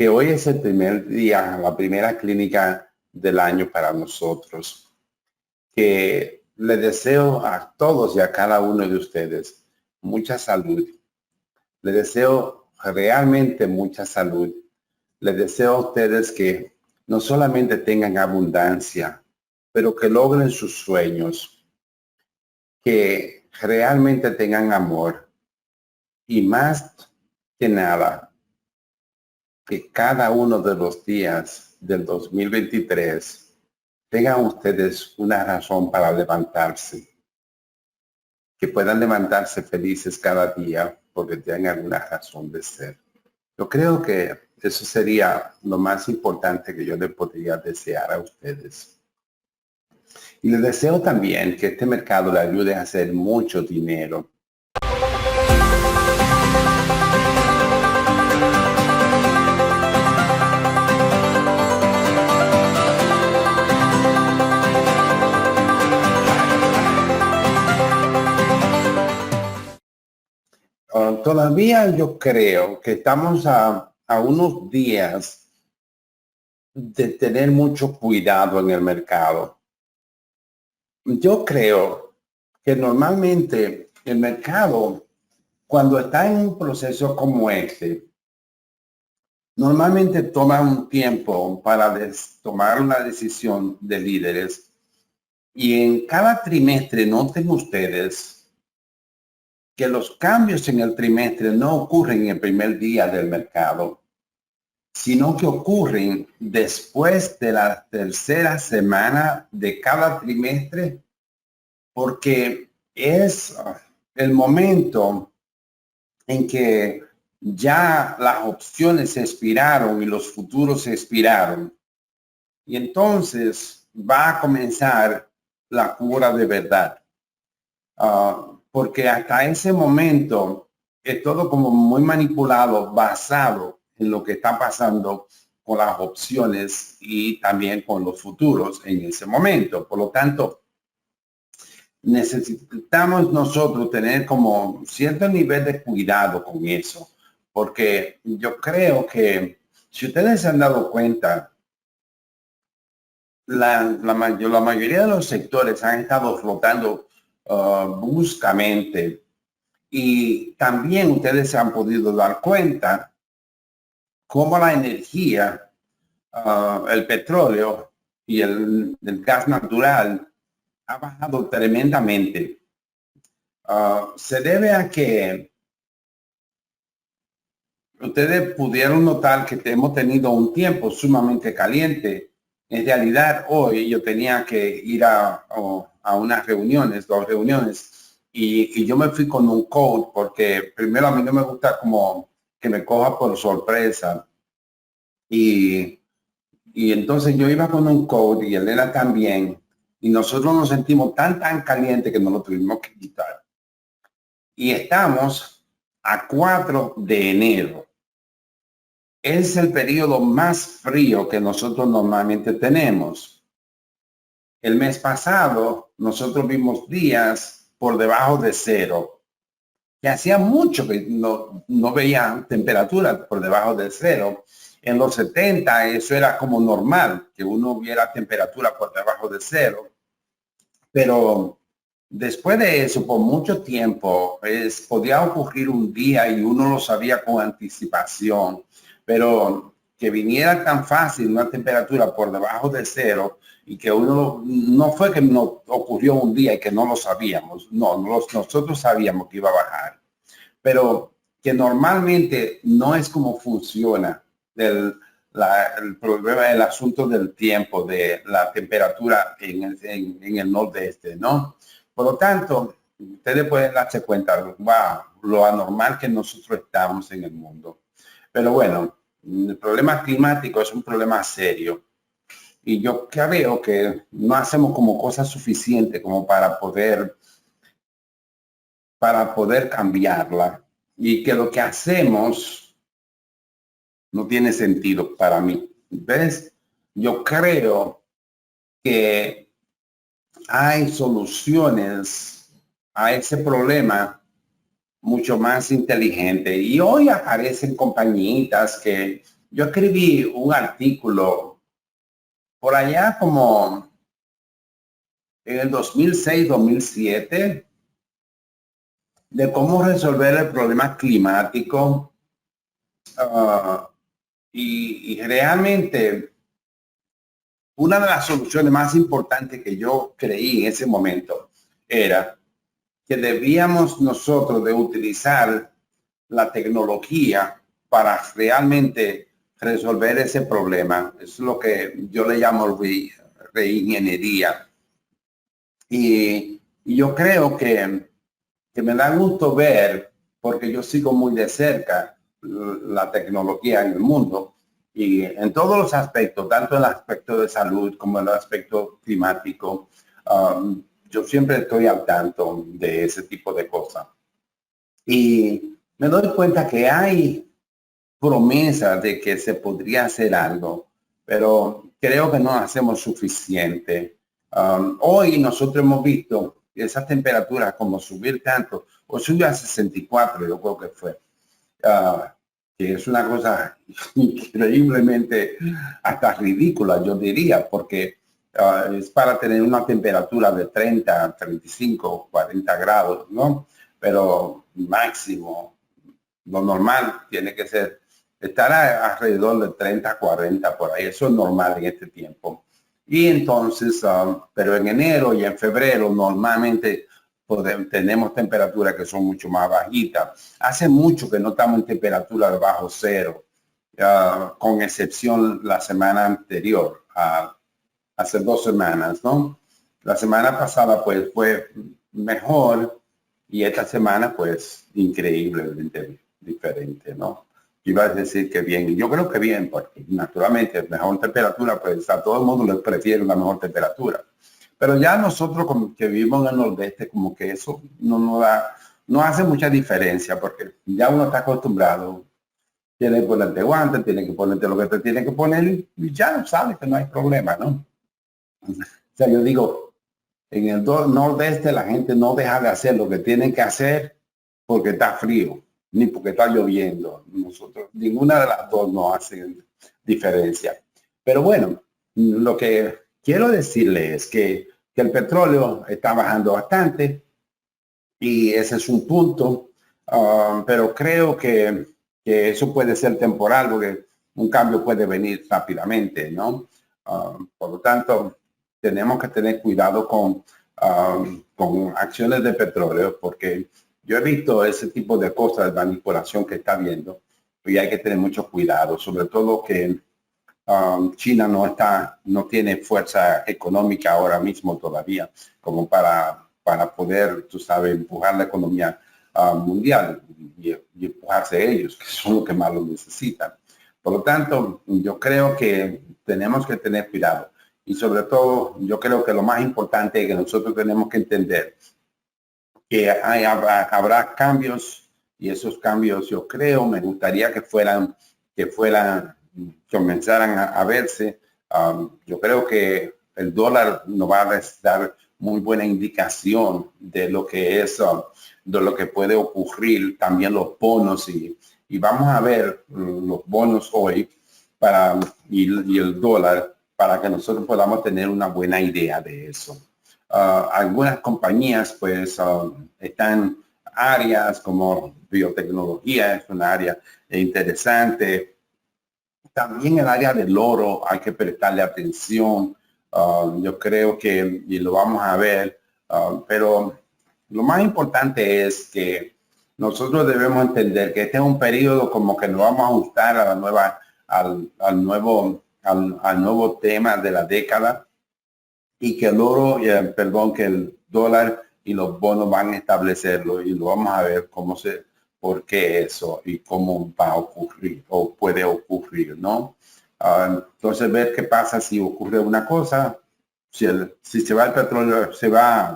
que hoy es el primer día, la primera clínica del año para nosotros, que le deseo a todos y a cada uno de ustedes mucha salud. Le deseo realmente mucha salud. Les deseo a ustedes que no solamente tengan abundancia, pero que logren sus sueños, que realmente tengan amor y más que nada, que cada uno de los días del 2023 tengan ustedes una razón para levantarse, que puedan levantarse felices cada día porque tengan una razón de ser. Yo creo que eso sería lo más importante que yo le podría desear a ustedes. Y les deseo también que este mercado le ayude a hacer mucho dinero. Todavía yo creo que estamos a unos días de tener mucho cuidado en el mercado. Yo creo que normalmente el mercado, cuando está en un proceso como este, normalmente toma un tiempo para tomar una decisión de líderes. Y en cada trimestre, noten ustedes que los cambios en el trimestre no ocurren en el primer día del mercado, sino que ocurren después de la tercera semana de cada trimestre, porque es el momento en que ya las opciones se expiraron y los futuros se expiraron. Y entonces va a comenzar la cura de verdad. Porque hasta ese momento es todo como muy manipulado, basado en lo que está pasando con las opciones y también con los futuros en ese momento. Por lo tanto, necesitamos nosotros tener como cierto nivel de cuidado con eso, porque yo creo que si ustedes se han dado cuenta, la mayoría de los sectores han estado flotando bruscamente, y también ustedes se han podido dar cuenta cómo la energía, el petróleo y el gas natural ha bajado tremendamente. Se debe a que ustedes pudieron notar que hemos tenido un tiempo sumamente caliente. En realidad, hoy yo tenía que ir a unas reuniones, 2 reuniones, y yo me fui con un coat porque primero a mí no me gusta como que me coja por sorpresa. Y entonces yo iba con un coat y Elena también, y nosotros nos sentimos tan caliente que nos lo tuvimos que quitar. Y estamos a 4 de enero. Es el periodo más frío que nosotros normalmente tenemos. El mes pasado nosotros vimos días por debajo de 0, que hacía mucho que no veían temperaturas por debajo de 0. En los 70 eso era como normal, que uno viera temperatura por debajo de 0. Pero después de eso, por mucho tiempo, podía ocurrir un día y uno lo sabía con anticipación, pero que viniera tan fácil una temperatura por debajo de 0 y que uno no fue que nos ocurrió un día y que no lo sabíamos, no, nosotros sabíamos que iba a bajar, pero que normalmente no es como funciona el problema del asunto del tiempo, de la temperatura en el nordeste, ¿no? Por lo tanto, ustedes pueden darse cuenta, wow, lo anormal que nosotros estamos en el mundo. Pero bueno, el problema climático es un problema serio. Y yo creo que no hacemos como cosas suficientes como para poder cambiarla. Y que lo que hacemos no tiene sentido para mí. ¿Ves? Yo creo que hay soluciones a ese problema mucho más inteligente. Y hoy aparecen compañitas que yo escribí un artículo por allá como en el 2006-2007 de cómo resolver el problema climático. Y realmente una de las soluciones más importantes que yo creí en ese momento era que debíamos nosotros de utilizar la tecnología para realmente resolver ese problema. Es lo que yo le llamo reingeniería. Y yo creo que me da gusto ver, porque yo sigo muy de cerca la tecnología en el mundo y en todos los aspectos, tanto en el aspecto de salud como en el aspecto climático. Yo siempre estoy al tanto de ese tipo de cosas. Y me doy cuenta que hay promesas de que se podría hacer algo, pero creo que no hacemos suficiente. Hoy nosotros hemos visto esas temperaturas como subir tanto, o subió a 64, yo creo que fue, que es una cosa increíblemente hasta ridícula, yo diría, porque es para tener una temperatura de 30, 35, 40 grados, ¿no? Pero máximo, lo normal tiene que ser estar alrededor de 30, 40 por ahí. Eso es normal en este tiempo. Y entonces, pero en enero y en febrero normalmente tenemos temperaturas que son mucho más bajitas. Hace mucho que no estamos en temperatura de bajo cero, con excepción la semana anterior, hace 2 semanas, ¿no? La semana pasada pues fue mejor y esta semana pues increíblemente diferente, ¿no? Iba a decir que bien, yo creo que bien, porque naturalmente mejor temperatura, pues a todo el mundo le prefiere una mejor temperatura. Pero ya nosotros como que vivimos en el nordeste, como que eso no hace mucha diferencia, porque ya uno está acostumbrado. Tiene que ponerte guantes, tiene que ponerte lo que te tiene que poner y ya sabes que no hay problema, ¿no? O sea, yo digo, en el nordeste la gente no deja de hacer lo que tienen que hacer porque está frío, ni porque está lloviendo. Nosotros, ninguna de las dos nos hace diferencia. Pero bueno, lo que quiero decirle es que el petróleo está bajando bastante y ese es un punto, pero creo que eso puede ser temporal porque un cambio puede venir rápidamente, ¿no? Por lo tanto, tenemos que tener cuidado con acciones de petróleo porque yo he visto ese tipo de cosas de manipulación que está viendo y hay que tener mucho cuidado, sobre todo que China no tiene fuerza económica ahora mismo todavía como para poder, tú sabes, empujar la economía mundial y empujarse ellos, que son los que más lo necesitan. Por lo tanto, yo creo que tenemos que tener cuidado. Y sobre todo, yo creo que lo más importante es que nosotros tenemos que entender que habrá cambios y esos cambios yo creo, me gustaría que comenzaran a verse. Yo creo que el dólar nos va a dar muy buena indicación de lo que es, de lo que puede ocurrir, también los bonos y vamos a ver los bonos hoy y el dólar para que nosotros podamos tener una buena idea de eso. Algunas compañías pues están áreas como biotecnología, es una área interesante. También el área del oro hay que prestarle atención. Yo creo que, y lo vamos a ver, pero lo más importante es que nosotros debemos entender que este es un periodo como que nos vamos a ajustar a la nueva, al nuevo tema de la década y que el oro, que el dólar y los bonos van a establecerlo y lo vamos a ver por qué eso y cómo va a ocurrir o puede ocurrir, ¿no? Entonces ver qué pasa si ocurre una cosa, si se va el petróleo,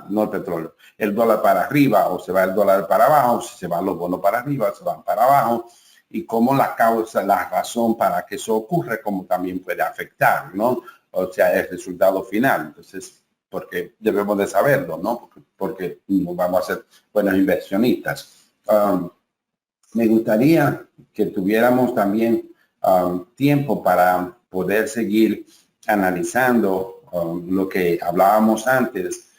no el petróleo, el dólar para arriba o se va el dólar para abajo, si se van los bonos para arriba, se van para abajo y cómo la causa, la razón para que eso ocurre, como también puede afectar, ¿no? O sea, el resultado final. Entonces, porque debemos de saberlo, ¿no? Porque no vamos a ser buenos inversionistas. Me gustaría que tuviéramos también tiempo para poder seguir analizando lo que hablábamos antes,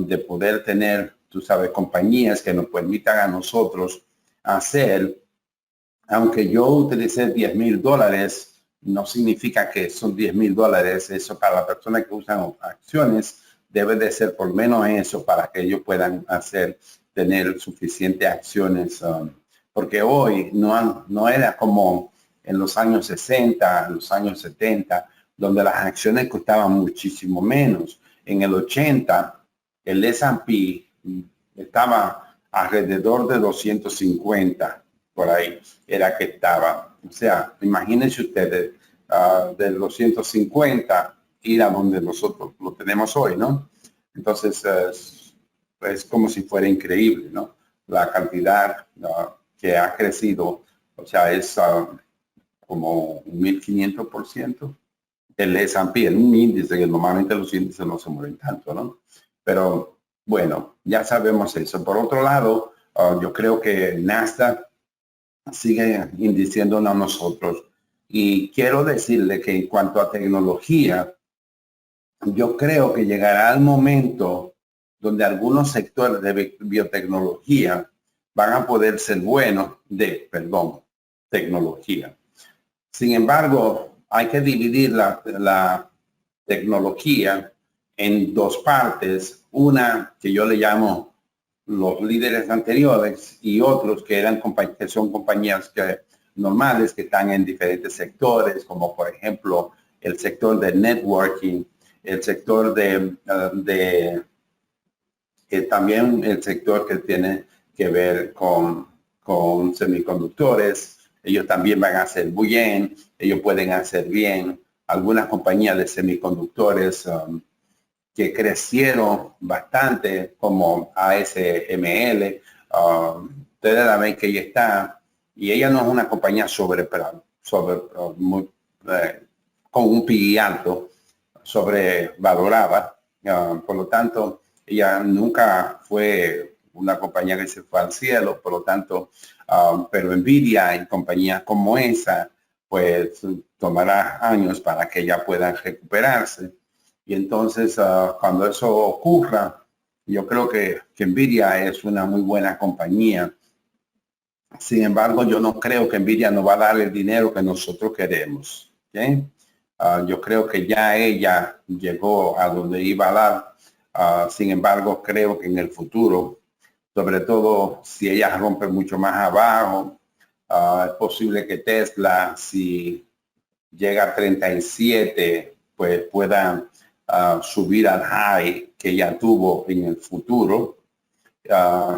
de poder tener, tú sabes, compañías que nos permitan a nosotros hacer, aunque yo utilicé $10,000, no significa que son $10,000. Eso para la persona que usan acciones debe de ser por menos eso para que ellos puedan tener suficientes acciones. Porque hoy no era como en los años 60, en los años 70, donde las acciones costaban muchísimo menos. En el 80, el S&P estaba alrededor de 250, por ahí era que estaba. O sea, imagínense ustedes, de los 150 ir a donde nosotros lo tenemos hoy, ¿no? Entonces, es como si fuera increíble, ¿no? La cantidad que ha crecido, o sea, es como 1,500%. El S&P, en un índice, que normalmente los índices no se mueven tanto, ¿no? Pero bueno, ya sabemos eso. Por otro lado, yo creo que Nasdaq sigue indiciándonos a nosotros. Y quiero decirle que en cuanto a tecnología, yo creo que llegará el momento donde algunos sectores de biotecnología van a poder ser buenos tecnología. Sin embargo, hay que dividir la tecnología en dos partes. Una que yo le llamo los líderes anteriores y otros que son compañías normales que están en diferentes sectores, como por ejemplo el sector de networking, el sector también el sector que tiene que ver con semiconductores. Ellos también van a hacer bien, ellos pueden hacer bien. Algunas compañías de semiconductores que crecieron bastante, como ASML, ustedes la ven que ella está, y ella no es una compañía con un PI alto, sobrevalorada. Por lo tanto, ella nunca fue una compañía que se fue al cielo, por lo tanto, pero Nvidia y compañías como esa, pues tomará años para que ella pueda recuperarse. Y entonces, cuando eso ocurra, yo creo que Nvidia es una muy buena compañía. Sin embargo, yo no creo que Nvidia nos va a dar el dinero que nosotros queremos. ¿Okay? Yo creo que ya ella llegó a donde iba a dar. Sin embargo, creo que en el futuro, sobre todo si ella rompe mucho más abajo, es posible que Tesla, si llega a 37, pues pueda subir al high que ya tuvo en el futuro.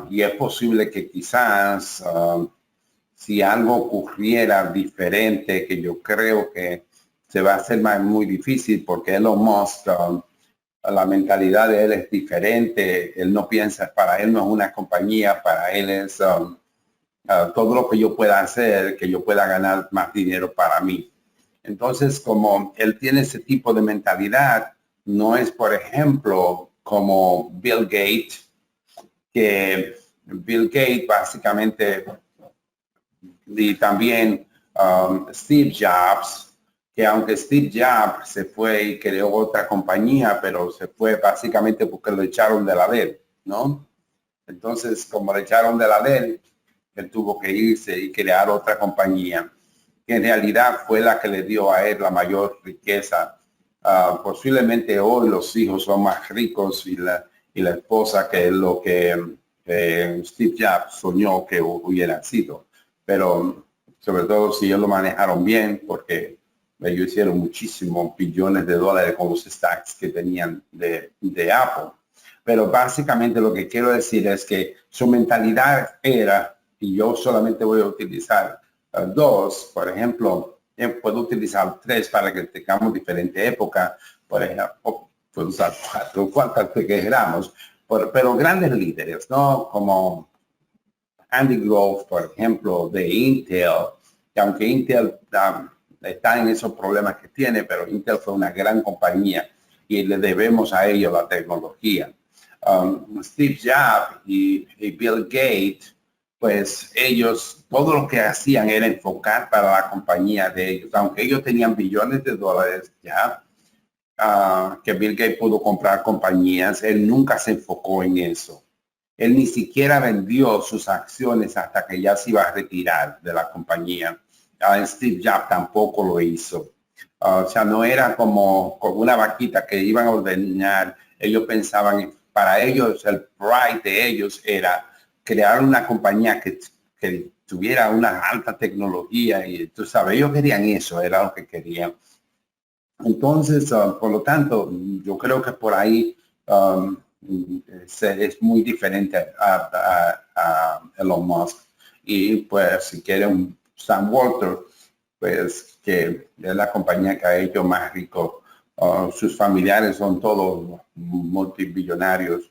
Y es posible que quizás si algo ocurriera diferente, que yo creo que se va a hacer muy difícil porque Elon Musk, la mentalidad de él es diferente. Él no piensa, para él no es una compañía, para él es todo lo que yo pueda hacer, que yo pueda ganar más dinero para mí. Entonces, como él tiene ese tipo de mentalidad, no es, por ejemplo, como Bill Gates, que Bill Gates básicamente, y también Steve Jobs, que aunque Steve Jobs se fue y creó otra compañía, pero se fue básicamente porque lo echaron de la ley, ¿no? Entonces, como le echaron de la ley, él tuvo que irse y crear otra compañía, que en realidad fue la que le dio a él la mayor riqueza. Posiblemente hoy los hijos son más ricos y la esposa que lo que Steve Jobs soñó que hubiera sido. Pero sobre todo si ellos lo manejaron bien, porque ellos hicieron muchísimos billones de dólares con los stocks que tenían de Apple. Pero básicamente lo que quiero decir es que su mentalidad era, y yo solamente voy a utilizar dos, por ejemplo, puedo utilizar tres para que tengamos diferente época, por ejemplo, puedo usar cuatro, cuantas que queramos, pero grandes líderes, ¿no? Como Andy Grove, por ejemplo, de Intel, que aunque Intel está en esos problemas que tiene, pero Intel fue una gran compañía y le debemos a ellos la tecnología. Steve Jobs y Bill Gates pues ellos, todo lo que hacían era enfocar para la compañía de ellos, aunque ellos tenían billones de dólares ya, que Bill Gates pudo comprar compañías, él nunca se enfocó en eso. Él ni siquiera vendió sus acciones hasta que ya se iba a retirar de la compañía. Steve Jobs tampoco lo hizo. O sea, no era como una vaquita que iban a ordenar. Ellos pensaban, para ellos, el pride de ellos era crear una compañía que tuviera una alta tecnología. Y tú sabes, ellos querían eso, era lo que querían. Entonces, por lo tanto, yo creo que por ahí es muy diferente a Elon Musk. Y pues si quiere un Sam Walter, pues que es la compañía que ha hecho más rico. Sus familiares son todos multibillonarios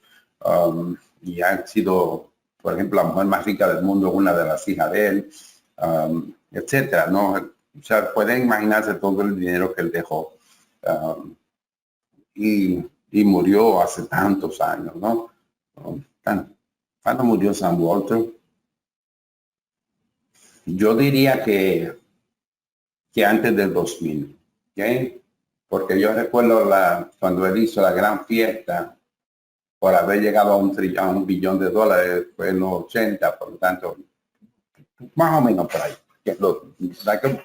y han sido, por ejemplo, la mujer más rica del mundo, una de las hijas de él, etcétera, ¿no? O sea, pueden imaginarse todo el dinero que él dejó. Y murió hace tantos años, ¿no? ¿Cuándo murió Sam Walter? Yo diría que antes del 2000, ¿ok? Porque yo recuerdo cuando él hizo la gran fiesta por haber llegado a un billón de dólares, fue en los 80, por lo tanto, más o menos por ahí.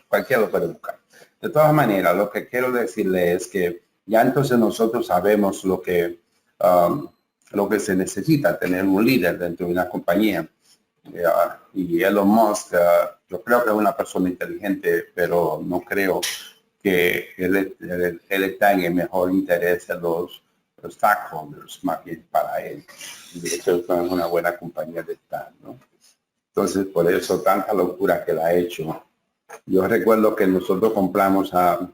Cualquiera lo puede buscar. De todas maneras, lo que quiero decirle es que ya entonces nosotros sabemos lo que se necesita, tener un líder dentro de una compañía. Y Elon Musk, yo creo que es una persona inteligente, pero no creo que él está en el mejor interés de los stockholders, más bien para él. Y eso es una buena compañía de estar, ¿no? Entonces, por eso tanta locura que la ha hecho. Yo recuerdo que nosotros compramos a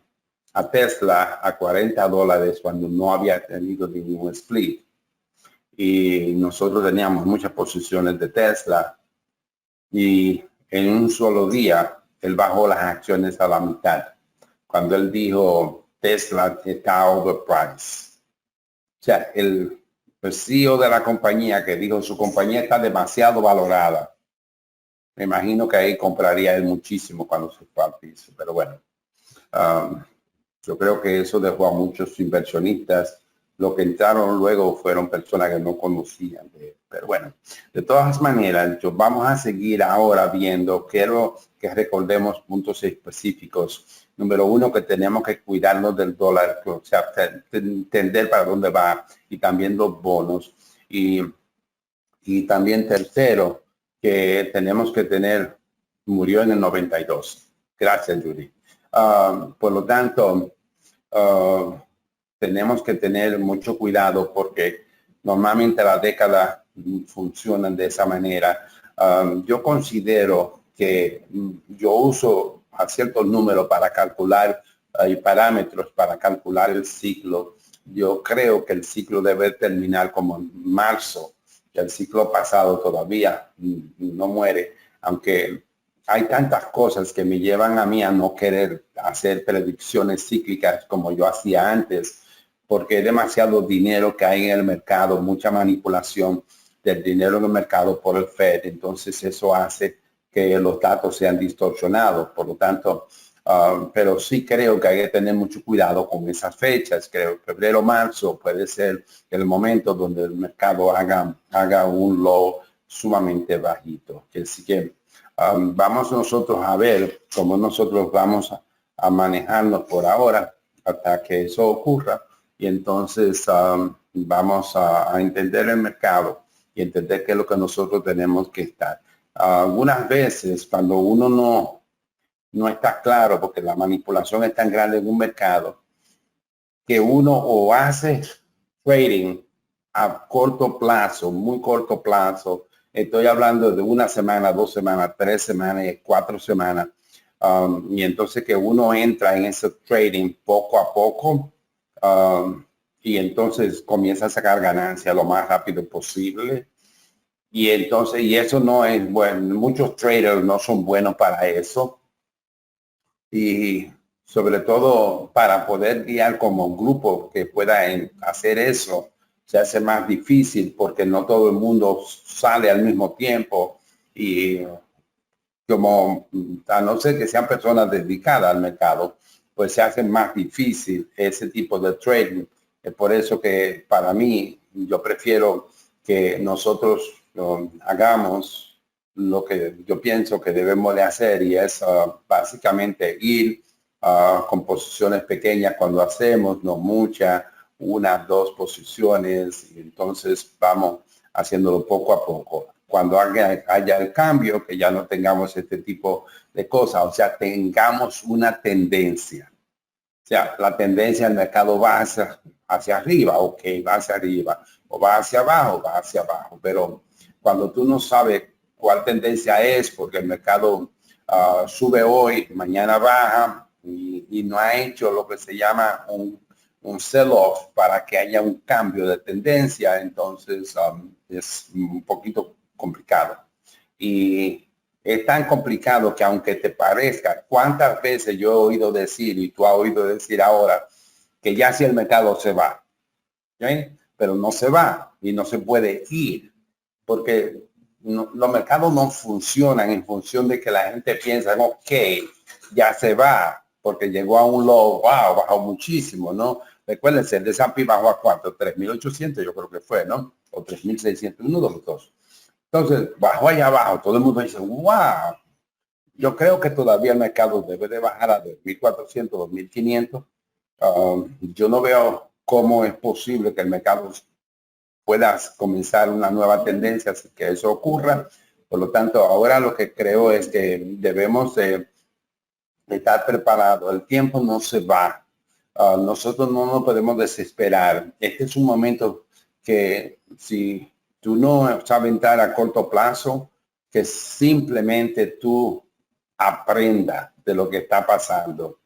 Tesla a $40 cuando no había tenido ningún split. Y nosotros teníamos muchas posiciones de Tesla. Y en un solo día, él bajó las acciones a la mitad. Cuando él dijo, Tesla está overpriced. O sea, el CEO de la compañía que dijo, su compañía está demasiado valorada. Me imagino que ahí compraría él muchísimo cuando se fue al piso. Pero bueno, yo creo que eso dejó a muchos inversionistas. Lo que entraron luego fueron personas que no conocían. Pero bueno, de todas maneras, vamos a seguir ahora viendo. Quiero que recordemos puntos específicos. Número uno, que tenemos que cuidarnos del dólar, o sea, entender para dónde va, y también los bonos. Y también tercero, que tenemos que murió en el 92. Gracias, Judy. Por lo tanto, tenemos que tener mucho cuidado porque normalmente las décadas funcionan de esa manera. Yo considero que yo uso a ciertos números para calcular y parámetros para calcular el ciclo. Yo creo que el ciclo debe terminar como en marzo. El ciclo pasado todavía no muere, aunque hay tantas cosas que me llevan a mí a no querer hacer predicciones cíclicas como yo hacía antes, porque es demasiado dinero que hay en el mercado, mucha manipulación del dinero en el mercado por el Fed. Entonces eso hace que los datos sean distorsionados. Por lo tanto, pero sí creo que hay que tener mucho cuidado con esas fechas. Creo que febrero, marzo puede ser el momento donde el mercado haga un low sumamente bajito. Así que vamos nosotros a ver cómo nosotros vamos a manejarnos por ahora hasta que eso ocurra. Y entonces vamos a entender el mercado y entender qué es lo que nosotros tenemos que estar. Algunas veces cuando uno no está claro, porque la manipulación es tan grande en un mercado, que uno o hace trading a corto plazo, muy corto plazo. Estoy hablando de una semana, 2 semanas, 3 semanas y 4 semanas. Y entonces que uno entra en ese trading poco a poco y entonces comienza a sacar ganancias lo más rápido posible. Y entonces, y eso no es bueno. Muchos traders no son buenos para eso. Y sobre todo para poder guiar como grupo que pueda hacer eso, se hace más difícil porque no todo el mundo sale al mismo tiempo Y como a no ser que sean personas dedicadas al mercado, pues se hace más difícil ese tipo de trading. Es por eso que para mí yo prefiero que nosotros hagamos lo que yo pienso que debemos de hacer, y es básicamente ir con posiciones pequeñas cuando hacemos, no muchas, unas, dos posiciones, y entonces vamos haciéndolo poco a poco. Cuando haya el cambio, que ya no tengamos este tipo de cosas, o sea, tengamos una tendencia. O sea, la tendencia del mercado va hacia arriba, ok, va hacia arriba, o va hacia abajo, pero cuando tú no sabes cuál tendencia es, porque el mercado sube hoy, mañana baja, y no ha hecho lo que se llama un sell-off para que haya un cambio de tendencia, entonces es un poquito complicado. Y es tan complicado que aunque te parezca, cuántas veces yo he oído decir, y tú has oído decir ahora, que ya si el mercado se va, ¿okay? Pero no se va y no se puede ir, porque los mercados no funcionan en función de que la gente piensa, ok, ya se va, porque llegó a un low, wow, bajó muchísimo, ¿no? Recuérdense, el S&P bajó a ¿cuánto? 3.800 yo creo que fue, ¿no? O 3.600, uno de los dos. Entonces, bajó allá abajo, todo el mundo dice, wow. Yo creo que todavía el mercado debe de bajar a 2.400, 2.500. Yo no veo cómo es posible que el mercado pueda comenzar una nueva tendencia, así que eso ocurra. Por lo tanto, ahora lo que creo es que debemos de estar preparados. El tiempo no se va. Nosotros no nos podemos desesperar. Este es un momento que si tú no sabes entrar a corto plazo, que simplemente tú aprenda de lo que está pasando.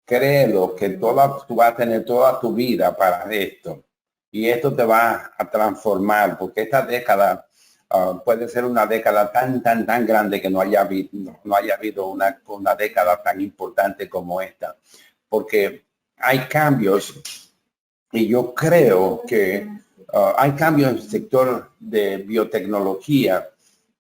Créelo que tú vas a tener toda tu vida para esto, y esto te va a transformar, porque esta década puede ser una década tan grande que no haya habido una década tan importante como esta, porque hay cambios, y yo creo que hay cambios en el sector de biotecnología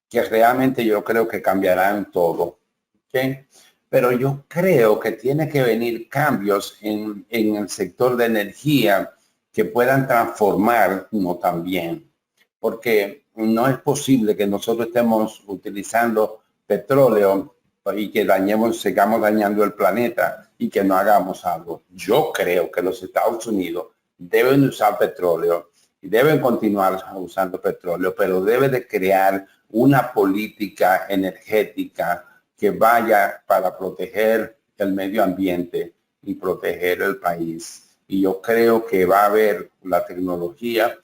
que realmente yo creo que cambiarán todo. ¿Okay? Pero yo creo que tiene que venir cambios en el sector de energía que puedan transformar uno también. Porque no es posible que nosotros estemos utilizando petróleo y que sigamos dañando el planeta y que no hagamos algo. Yo creo que los Estados Unidos deben usar petróleo y deben continuar usando petróleo, pero debe de crear una política energética que vaya para proteger el medio ambiente y proteger el país. Y yo creo que va a haber la tecnología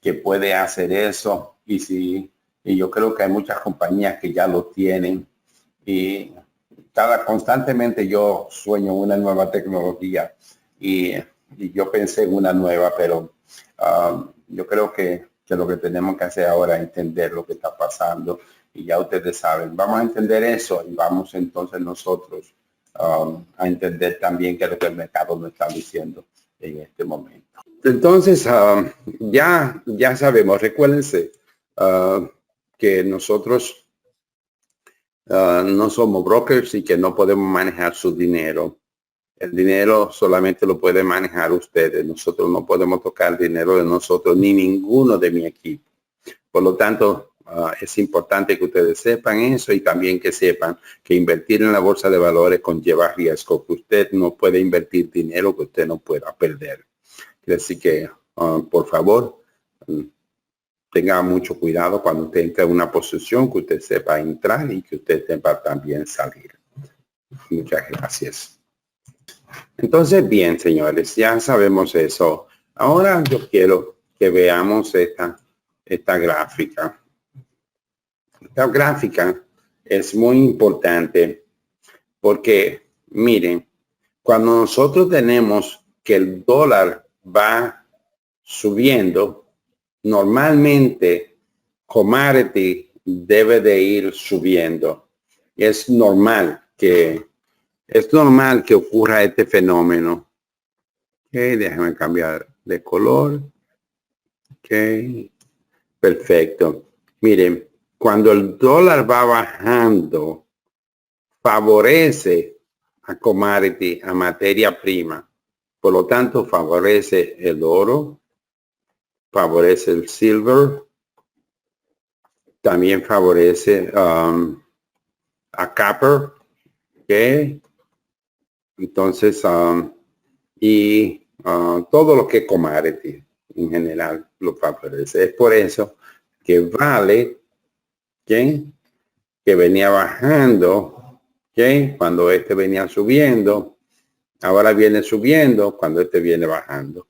que puede hacer eso, y yo creo que hay muchas compañías que ya lo tienen, y constantemente yo sueño una nueva tecnología, y yo pensé en una nueva, pero yo creo que lo que tenemos que hacer ahora es entender lo que está pasando, y ya ustedes saben, vamos a entender eso y vamos entonces nosotros a entender también qué es lo que el mercado nos está diciendo en este momento. Entonces, ya sabemos, recuérdense que nosotros no somos brokers y que no podemos manejar su dinero. El dinero solamente lo pueden manejar ustedes. Nosotros no podemos tocar el dinero de nosotros, ni ninguno de mi equipo. Por lo tanto, es importante que ustedes sepan eso, y también que sepan que invertir en la bolsa de valores conlleva riesgo, que usted no puede invertir dinero que usted no pueda perder. Así que, por favor, tenga mucho cuidado cuando usted entre en una posición, que usted sepa entrar y que usted sepa también salir. Muchas gracias. Entonces, bien, señores, ya sabemos eso. Ahora yo quiero que veamos esta gráfica. Esta gráfica es muy importante porque, miren, cuando nosotros tenemos que el dólar va subiendo, normalmente commodity debe de ir subiendo. Es normal que ocurra este fenómeno. Okay, déjame cambiar de color. Okay, perfecto. Miren, cuando el dólar va bajando, favorece a commodity, a materia prima. Por lo tanto, favorece el oro, favorece el silver, también favorece a copper, ¿ok? Entonces, todo lo que commodity en general lo favorece. Es por eso que vale, ¿ok?, que venía bajando, ¿ok?, cuando este venía subiendo, ahora viene subiendo cuando este viene bajando.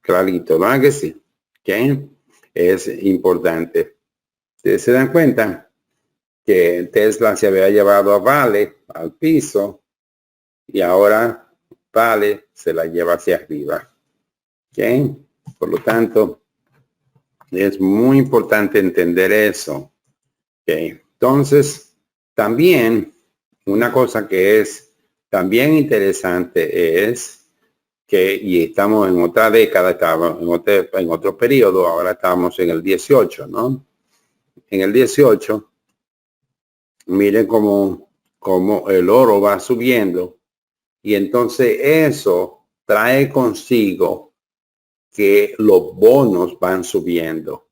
Clarito, ¿no? Que sí, ¿ok? Es importante. Ustedes se dan cuenta que Tesla se había llevado a Vale al piso y ahora Vale se la lleva hacia arriba, ¿ok? Por lo tanto, es muy importante entender eso, ¿ok? Entonces, también una cosa que es también interesante es que, y estamos en otra década, estábamos en otro periodo, ahora estamos en el 18, ¿no? En el 18, miren cómo el oro va subiendo y entonces eso trae consigo que los bonos van subiendo.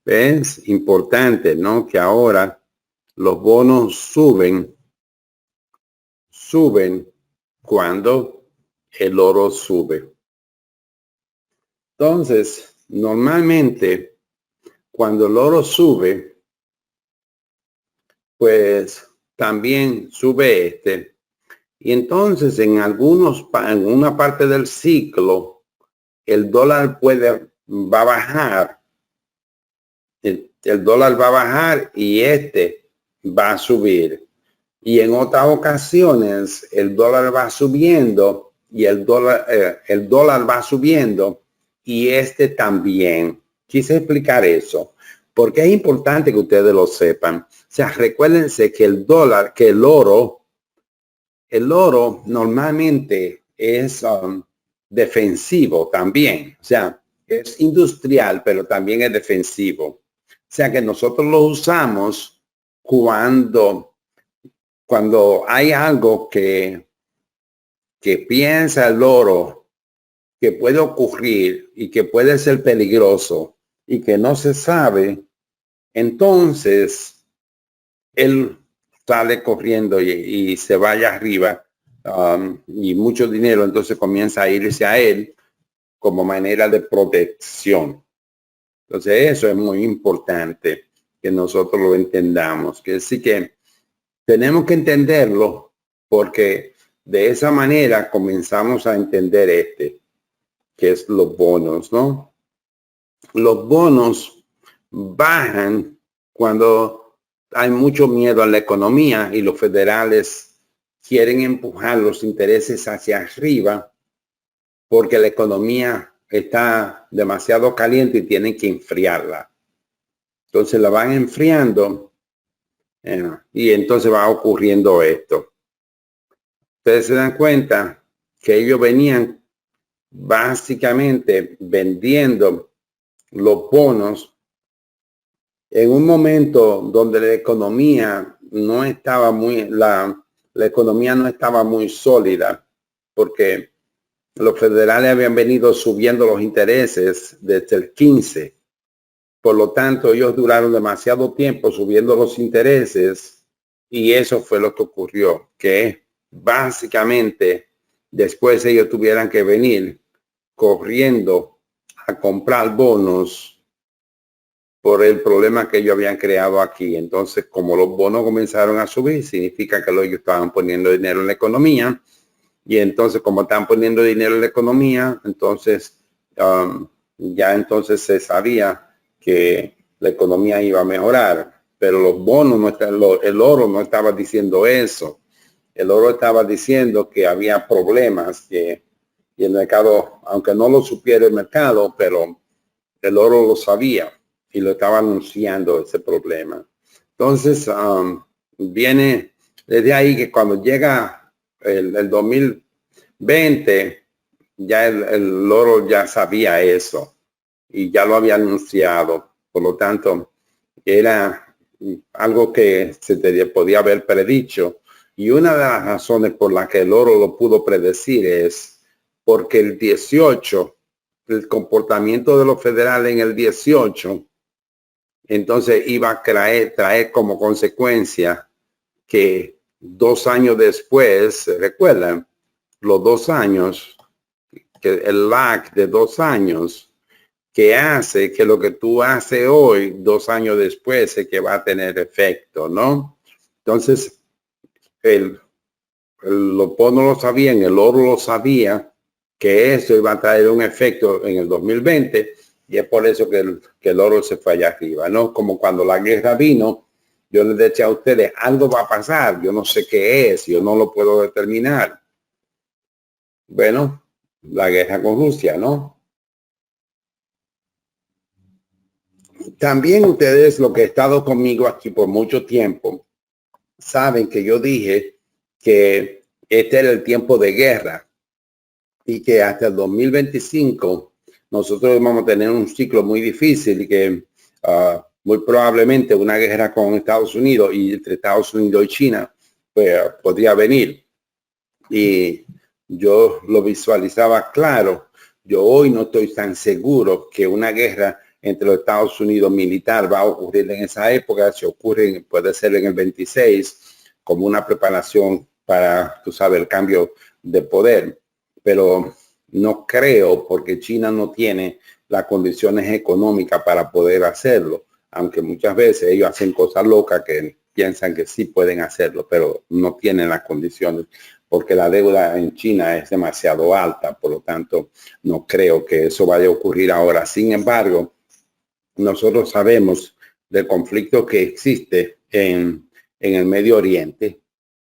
Es importante, ¿no?, que ahora los bonos suben cuando el oro sube. Entonces, normalmente, cuando el oro sube, pues también sube este. Y entonces, en una parte del ciclo, el dólar va a bajar. El dólar va a bajar y este va a subir. Y en otras ocasiones el dólar va subiendo y el dólar va subiendo y este también. Quise explicar eso porque es importante que ustedes lo sepan. O sea, recuérdense que el oro normalmente es defensivo también. O sea, es industrial, pero también es defensivo. O sea que nosotros lo usamos cuando hay algo que piensa el oro que puede ocurrir y que puede ser peligroso y que no se sabe, entonces él sale corriendo y se vaya arriba y mucho dinero entonces comienza a irse a él como manera de protección. Entonces eso es muy importante que nosotros lo entendamos, que sí que tenemos que entenderlo porque de esa manera comenzamos a entender que es los bonos, ¿no? Los bonos bajan cuando hay mucho miedo a la economía y los federales quieren empujar los intereses hacia arriba porque la economía está demasiado caliente y tienen que enfriarla. Entonces la van enfriando y entonces va ocurriendo esto. Ustedes se dan cuenta que ellos venían básicamente vendiendo los bonos en un momento donde la economía no estaba la economía no estaba muy sólida porque los federales habían venido subiendo los intereses desde el 15. Por lo tanto, ellos duraron demasiado tiempo subiendo los intereses y eso fue lo que ocurrió, que básicamente después ellos tuvieran que venir corriendo a comprar bonos por el problema que ellos habían creado aquí. Entonces, como los bonos comenzaron a subir, significa que ellos estaban poniendo dinero en la economía. Y entonces, como están poniendo dinero en la economía, entonces ya entonces se sabía que la economía iba a mejorar. Pero los bonos, el oro no estaba diciendo eso. El oro estaba diciendo que había problemas y el mercado, aunque no lo supiera el mercado, pero el oro lo sabía y lo estaba anunciando ese problema. Entonces, viene desde ahí que cuando llega el 2020, ya el oro ya sabía eso y ya lo había anunciado. Por lo tanto, era algo que podía haber predicho. Y una de las razones por las que el oro lo pudo predecir es porque el 18, el comportamiento de los federales en el 18, entonces iba a traer como consecuencia que 2 años después, recuerdan, los 2 años, que el lag de 2 años, que hace que lo que tú haces hoy, 2 años después, es que va a tener efecto, ¿no? Entonces, los bonos lo sabían, el oro lo sabía, que eso iba a traer un efecto en el 2020, y es por eso que el oro se fue allá arriba, ¿no? Como cuando la guerra vino, yo les decía a ustedes, algo va a pasar, yo no sé qué es, yo no lo puedo determinar. Bueno, la guerra con Rusia, ¿no? También ustedes, lo que he estado conmigo aquí por mucho tiempo, saben que yo dije que este era el tiempo de guerra y que hasta el 2025 nosotros vamos a tener un ciclo muy difícil y que muy probablemente una guerra con Estados Unidos y entre Estados Unidos y China pues, podría venir. Y yo lo visualizaba claro. Yo hoy no estoy tan seguro que una guerra entre los Estados Unidos militar va a ocurrir en esa época. Si ocurre, puede ser en el 26, como una preparación para, tú sabes, el cambio de poder. Pero no creo, porque China no tiene las condiciones económicas para poder hacerlo, aunque muchas veces ellos hacen cosas locas que piensan que sí pueden hacerlo, pero no tienen las condiciones, porque la deuda en China es demasiado alta. Por lo tanto, no creo que eso vaya a ocurrir ahora. Sin embargo, nosotros sabemos del conflicto que existe en el Medio Oriente,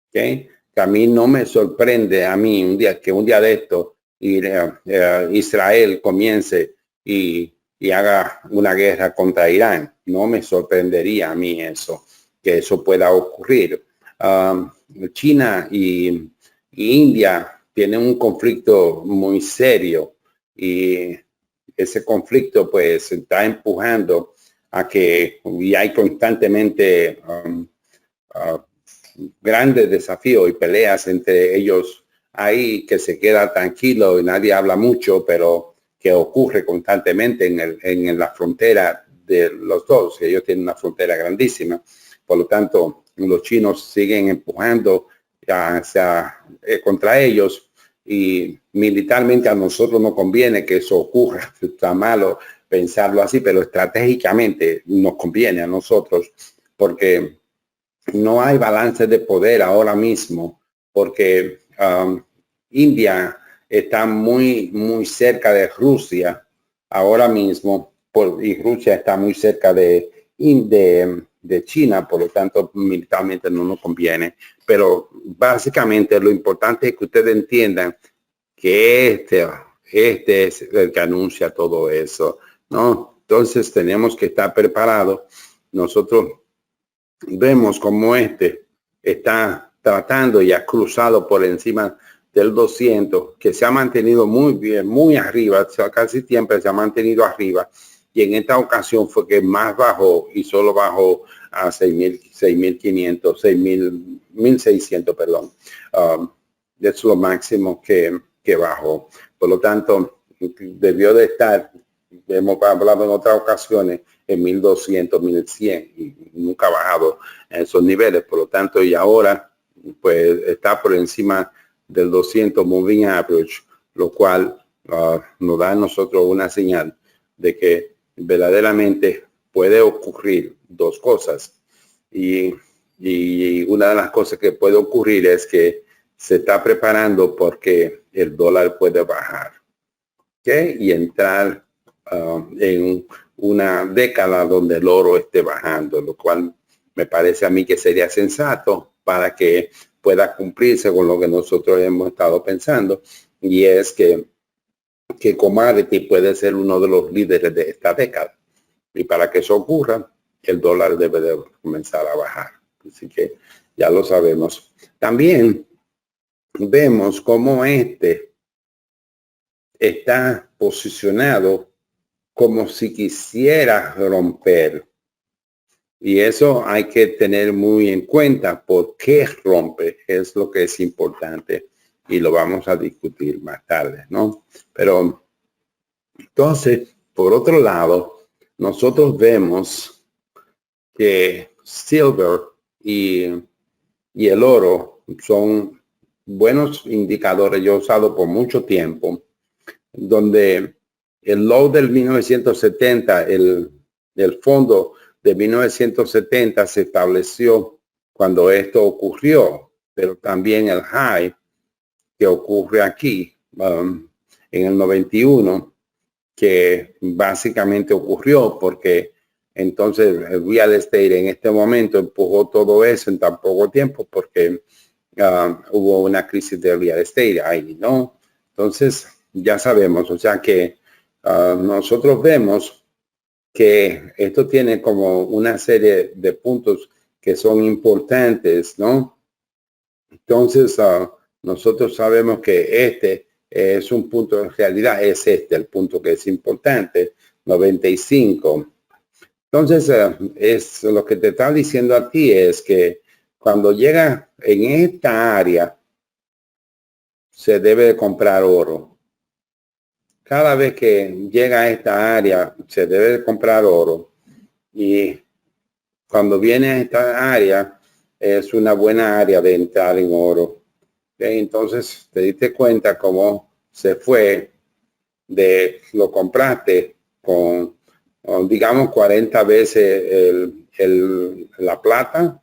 ¿okay? Que a mí no me sorprende, a mí un día de esto Israel comience y haga una guerra contra Irán. No me sorprendería a mí eso, que eso pueda ocurrir. China y India tienen un conflicto muy serio, y ese conflicto pues está empujando a que y hay constantemente grandes desafíos y peleas entre ellos ahí, que se queda tranquilo y nadie habla mucho, pero que ocurre constantemente en la frontera de los dos. Ellos tienen una frontera grandísima. Por lo tanto, los chinos siguen empujando contra ellos, y militarmente a nosotros no conviene que eso ocurra. Está malo pensarlo así, pero estratégicamente nos conviene a nosotros, porque no hay balance de poder ahora mismo, porque India está muy cerca de Rusia ahora mismo, y Rusia está muy cerca de China. Por lo tanto, militarmente no nos conviene. Pero básicamente lo importante es que ustedes entiendan que este es el que anuncia todo eso, ¿no? Entonces tenemos que estar preparados. Nosotros vemos como está tratando y ha cruzado por encima del 200, que se ha mantenido muy bien, muy arriba, casi siempre se ha mantenido arriba, y en esta ocasión fue que más bajó, y solo bajó a 6.500, 1.600, perdón. Es lo máximo que bajó. Por lo tanto, debió de estar, hemos hablado en otras ocasiones, en 1.200, 1.100, y nunca ha bajado en esos niveles. Por lo tanto, y ahora pues está por encima del 200 moving average, lo cual nos da a nosotros una señal de que verdaderamente puede ocurrir dos cosas. Y una de las cosas que puede ocurrir es que se está preparando porque el dólar puede bajar, ¿okay? Y entrar en una década donde el oro esté bajando, lo cual me parece a mí que sería sensato para que pueda cumplirse con lo que nosotros hemos estado pensando, y es que commodity puede ser uno de los líderes de esta década. Y para que eso ocurra, el dólar debe de comenzar a bajar. Así que ya lo sabemos. También vemos cómo está posicionado como si quisiera romper Y eso hay que tener muy en cuenta por qué rompe, es lo que es importante y lo vamos a discutir más tarde, ¿no? Pero entonces, por otro lado, nosotros vemos que silver y el oro son buenos indicadores. Yo he usado por mucho tiempo, donde el low del 1970, el fondo de 1970 se estableció cuando esto ocurrió, pero también el high que ocurre aquí en el 91, que básicamente ocurrió porque entonces el real estate en este momento empujó todo eso en tan poco tiempo porque hubo una crisis de real estate ahí, ¿no? Entonces ya sabemos, o sea que nosotros vemos que esto tiene como una serie de puntos que son importantes, ¿no? Entonces nosotros sabemos que este es un punto, en realidad es este el punto que es importante, 95. Entonces, es lo que te está diciendo a ti es que cuando llega en esta área, se debe de comprar oro. Cada vez que llega a esta área, se debe de comprar oro. Y cuando viene a esta área, es una buena área de entrar en oro. Entonces, te diste cuenta cómo se fue de lo compraste con digamos 40 veces la plata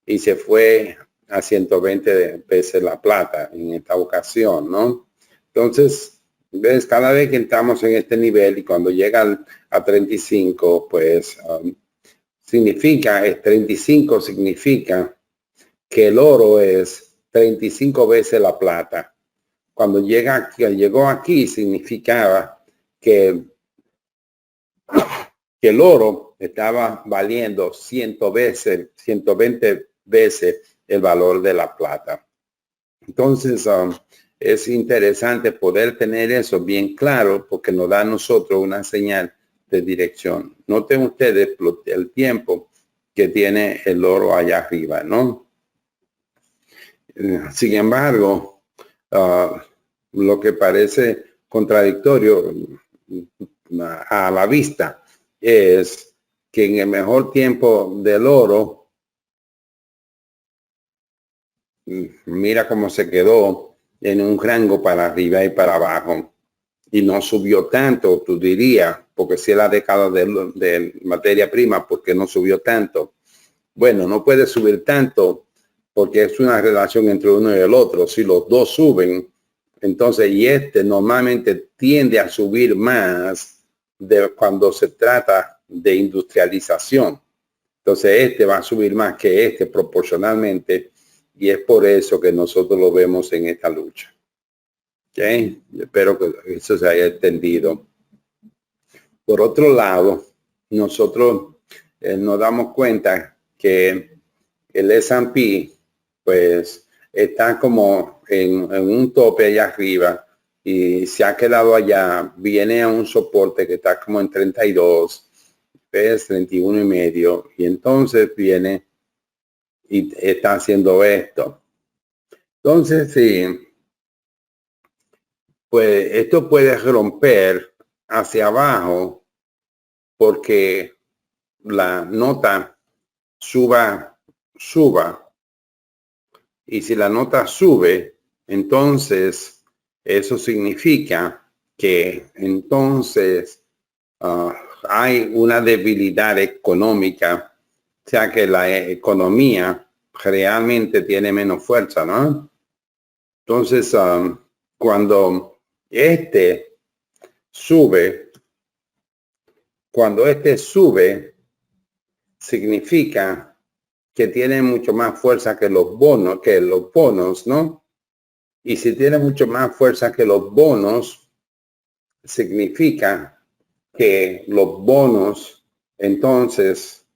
y se fue a 120 veces la plata en esta ocasión, ¿no? Entonces, ves, cada vez que estamos en este nivel y cuando llega a 35, pues significa, 35 significa que el oro es 35 veces la plata. Cuando llegó aquí significaba que el oro estaba valiendo 120 veces el valor de la plata. Entonces, es interesante poder tener eso bien claro porque nos da a nosotros una señal de dirección. Noten ustedes el tiempo que tiene el oro allá arriba, ¿no? Sin embargo, lo que parece contradictorio a la vista es que en el mejor tiempo del oro, mira cómo se quedó en un rango para arriba y para abajo y no subió tanto, tú dirías, porque si es la década de materia prima, ¿por qué no subió tanto? Bueno, no puede subir tanto porque es una relación entre uno y el otro. Si los dos suben, entonces, y este normalmente tiende a subir más de cuando se trata de industrialización. Entonces, este va a subir más que este proporcionalmente y es por eso que nosotros lo vemos en esta lucha. ¿Okay? Espero que eso se haya entendido. Por otro lado, nosotros nos damos cuenta que el S&P pues está como en un tope allá arriba y se ha quedado allá, viene a un soporte que está como en 32, es 31 y medio y entonces viene y está haciendo esto. Entonces, sí, pues esto puede romper hacia abajo porque la nota suba y si la nota sube, entonces eso significa que entonces hay una debilidad económica, o sea que la economía realmente tiene menos fuerza, ¿no? Entonces, cuando este sube, significa que tiene mucho más fuerza que los bonos, ¿no? Y si tiene mucho más fuerza que los bonos, significa que los bonos entonces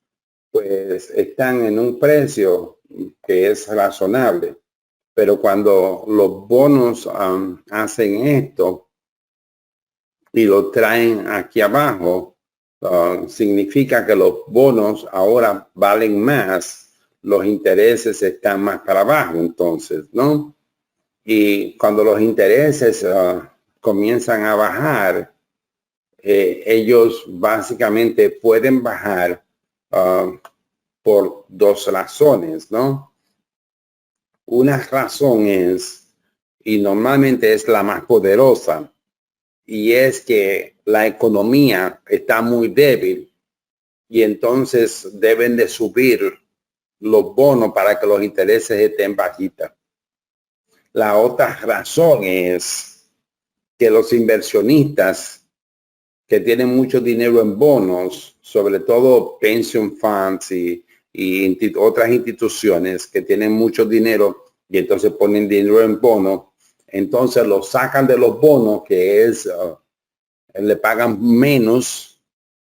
pues están en un precio que es razonable. Pero cuando los bonos hacen esto y lo traen aquí abajo, significa que los bonos ahora valen más, los intereses están más para abajo entonces, ¿no? Y cuando los intereses comienzan a bajar, ellos básicamente pueden bajar por dos razones, ¿no? Una razón es, y normalmente es la más poderosa, y es que la economía está muy débil y entonces deben de subir los bonos para que los intereses estén bajitos. La otra razón es que los inversionistas que tienen mucho dinero en bonos, sobre todo pension funds y otras instituciones que tienen mucho dinero y entonces ponen dinero en bonos, entonces lo sacan de los bonos, que es, le pagan menos,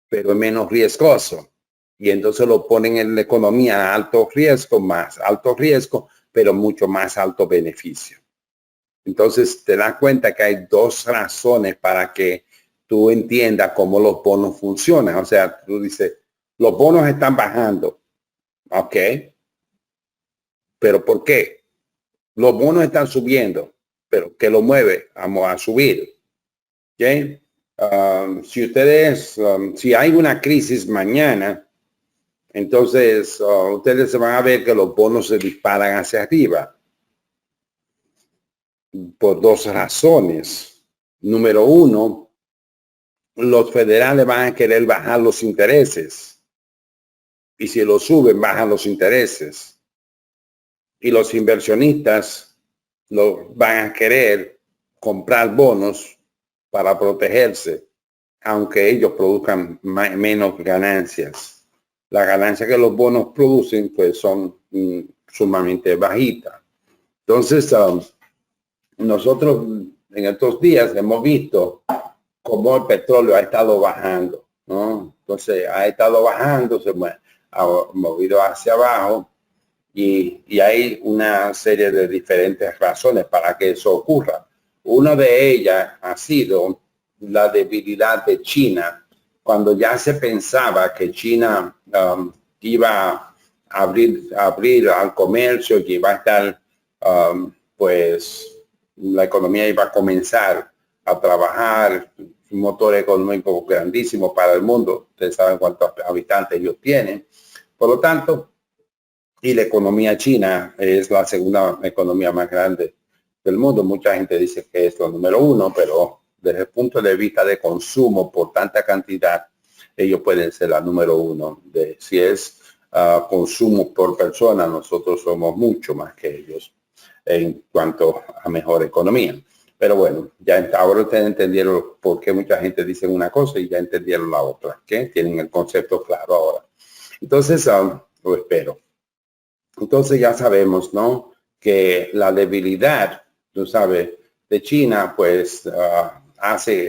pero es menos riesgoso. Y entonces lo ponen en la economía a alto riesgo, más alto riesgo, pero mucho más alto beneficio. Entonces te das cuenta que hay dos razones para que tú entiendas cómo los bonos funcionan. O sea, tú dices, los bonos están bajando. Ok. ¿Pero por qué? Los bonos están subiendo. ¿Pero qué lo mueve? Vamos a subir. ¿Ok? Si ustedes, si hay una crisis mañana, entonces ustedes se van a ver que los bonos se disparan hacia arriba por dos razones. Número uno, los federales van a querer bajar los intereses. Y si lo suben, bajan los intereses. Y los inversionistas van a querer comprar bonos para protegerse, aunque ellos produzcan menos ganancias. Las ganancias que los bonos producen pues son sumamente bajitas. Entonces, nosotros en estos días hemos visto cómo el petróleo ha estado bajando, ¿no? Entonces ha estado bajando, se ha movido hacia abajo y hay una serie de diferentes razones para que eso ocurra. Una de ellas ha sido la debilidad de China, cuando ya se pensaba que China iba a abrir al comercio, que iba a estar, pues la economía iba a comenzar a trabajar, un motor económico grandísimo para el mundo. Ustedes saben cuántos habitantes ellos tienen. Por lo tanto, y la economía china es la segunda economía más grande del mundo. Mucha gente dice que es la número uno, pero desde el punto de vista de consumo por tanta cantidad, ellos pueden ser la número uno. Si es consumo por persona, nosotros somos mucho más que ellos en cuanto a mejor economía. Pero bueno, ya ahora ustedes entendieron por qué mucha gente dice una cosa y ya entendieron la otra, que tienen el concepto claro ahora. Entonces, lo espero. Entonces ya sabemos, ¿no? Que la debilidad, tú sabes, de China, pues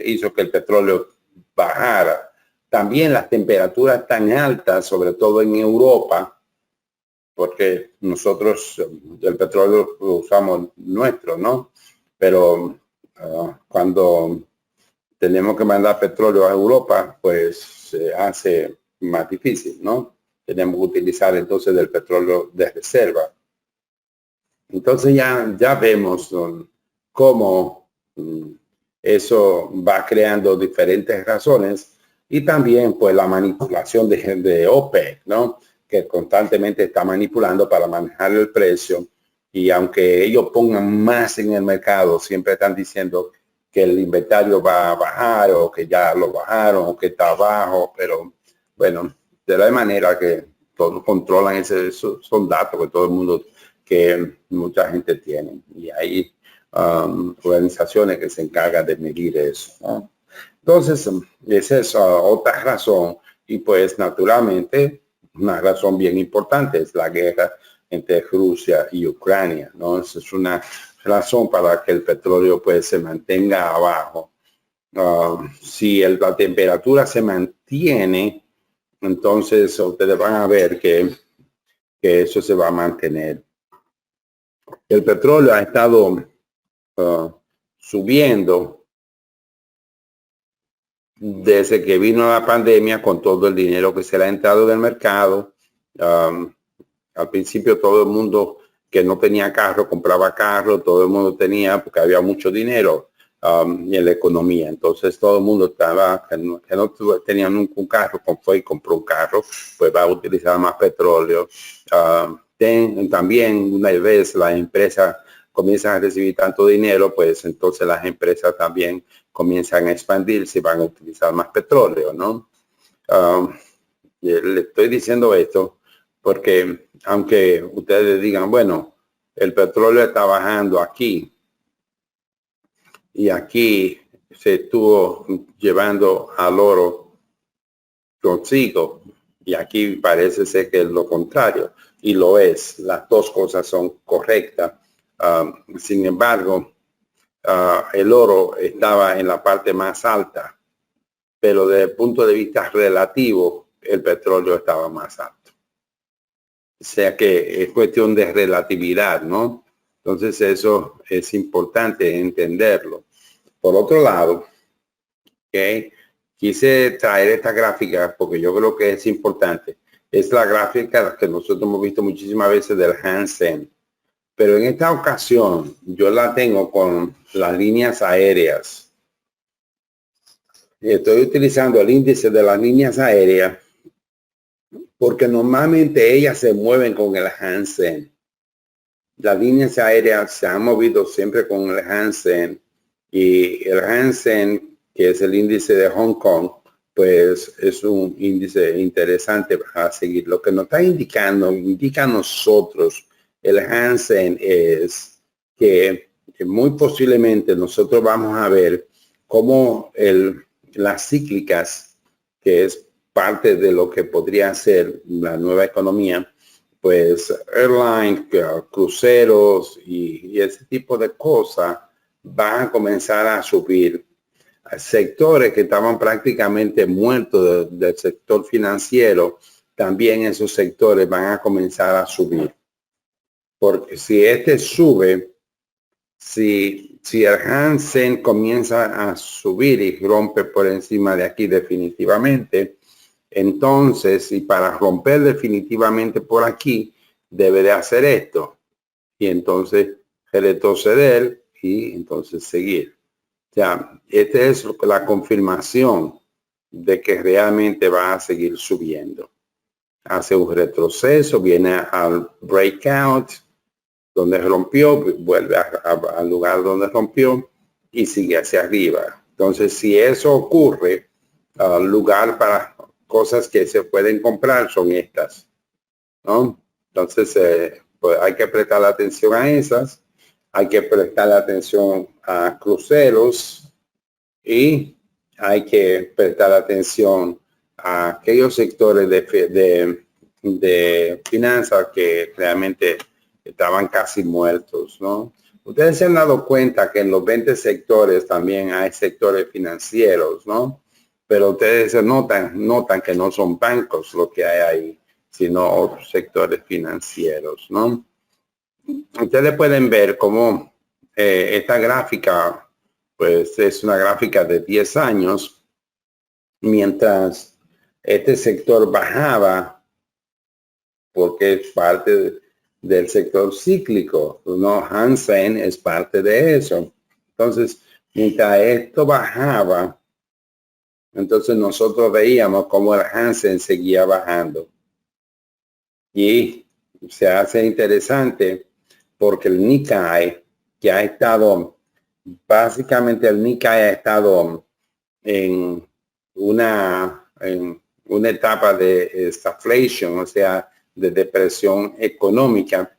hizo que el petróleo bajara. También las temperaturas tan altas, sobre todo en Europa, porque nosotros el petróleo lo usamos nuestro, ¿no? Pero cuando tenemos que mandar petróleo a Europa, pues se hace más difícil, ¿no? Tenemos que utilizar entonces del petróleo de reserva. Entonces ya vemos cómo eso va creando diferentes razones y también pues la manipulación de OPEC, ¿no? Que constantemente está manipulando para manejar el precio y aunque ellos pongan más en el mercado, siempre están diciendo que el inventario va a bajar o que ya lo bajaron o que está bajo, pero bueno, de la manera que todos controlan esos son datos que todo el mundo, que mucha gente tiene y hay organizaciones que se encargan de medir eso, ¿no? Entonces, esa es otra razón y pues naturalmente una razón bien importante es la guerra entre Rusia y Ucrania, ¿no? Esa es una razón para que el petróleo pues se mantenga abajo. Si la temperatura se mantiene, entonces ustedes van a ver que eso se va a mantener. El petróleo ha estado subiendo desde que vino la pandemia, con todo el dinero que se le ha entrado del mercado. Al principio todo el mundo que no tenía carro compraba carro, todo el mundo tenía porque había mucho dinero en la economía. Entonces todo el mundo estaba, que no tenía nunca un carro, fue y compró un carro, pues va a utilizar más petróleo. También una vez la empresa comienzan a recibir tanto dinero, pues entonces las empresas también comienzan a expandirse y van a utilizar más petróleo, ¿no? Le estoy diciendo esto porque aunque ustedes digan, bueno, el petróleo está bajando aquí y aquí se estuvo llevando al oro consigo y aquí parece ser que es lo contrario y lo es. Las dos cosas son correctas. Sin embargo, el oro estaba en la parte más alta, pero desde el punto de vista relativo, el petróleo estaba más alto. O sea que es cuestión de relatividad, ¿no? Entonces eso es importante entenderlo. Por otro lado, ¿okay? Quise traer esta gráfica porque yo creo que es importante. Es la gráfica que nosotros hemos visto muchísimas veces del Hang Seng. Pero en esta ocasión yo la tengo con las líneas aéreas. Estoy utilizando el índice de las líneas aéreas porque normalmente ellas se mueven con el Hang Seng. Las líneas aéreas se han movido siempre con el Hang Seng y el Hang Seng, que es el índice de Hong Kong, pues es un índice interesante para seguir. Lo que nos está indica a nosotros el Hang Seng es que muy posiblemente nosotros vamos a ver cómo las cíclicas, que es parte de lo que podría ser la nueva economía, pues airlines, cruceros y ese tipo de cosas van a comenzar a subir. Sectores que estaban prácticamente muertos del sector financiero, también esos sectores van a comenzar a subir. Porque si este sube, si el Hang Seng comienza a subir y rompe por encima de aquí definitivamente, entonces, y para romper definitivamente por aquí, debe de hacer esto. Y entonces retroceder y entonces seguir. O sea, esta es la confirmación de que realmente va a seguir subiendo. Hace un retroceso, viene al breakout, donde rompió, vuelve al lugar donde rompió y sigue hacia arriba. Entonces, si eso ocurre, el lugar para cosas que se pueden comprar son estas, ¿no? Entonces, pues hay que prestar atención a esas, hay que prestar atención a cruceros y hay que prestar atención a aquellos sectores de finanzas que realmente estaban casi muertos, ¿no? Ustedes se han dado cuenta que en los 20 sectores también hay sectores financieros, ¿no? Pero ustedes notan que no son bancos lo que hay ahí, sino otros sectores financieros, ¿no? Ustedes pueden ver cómo esta gráfica, pues es una gráfica de 10 años, mientras este sector bajaba, porque es parte del sector cíclico, ¿no? Hang Seng es parte de eso. Entonces, mientras esto bajaba, entonces nosotros veíamos cómo el Hang Seng seguía bajando. Y se hace interesante porque el Nikkei, que ha estado, básicamente el Nikkei ha estado en una etapa de stagflation, o sea, de depresión económica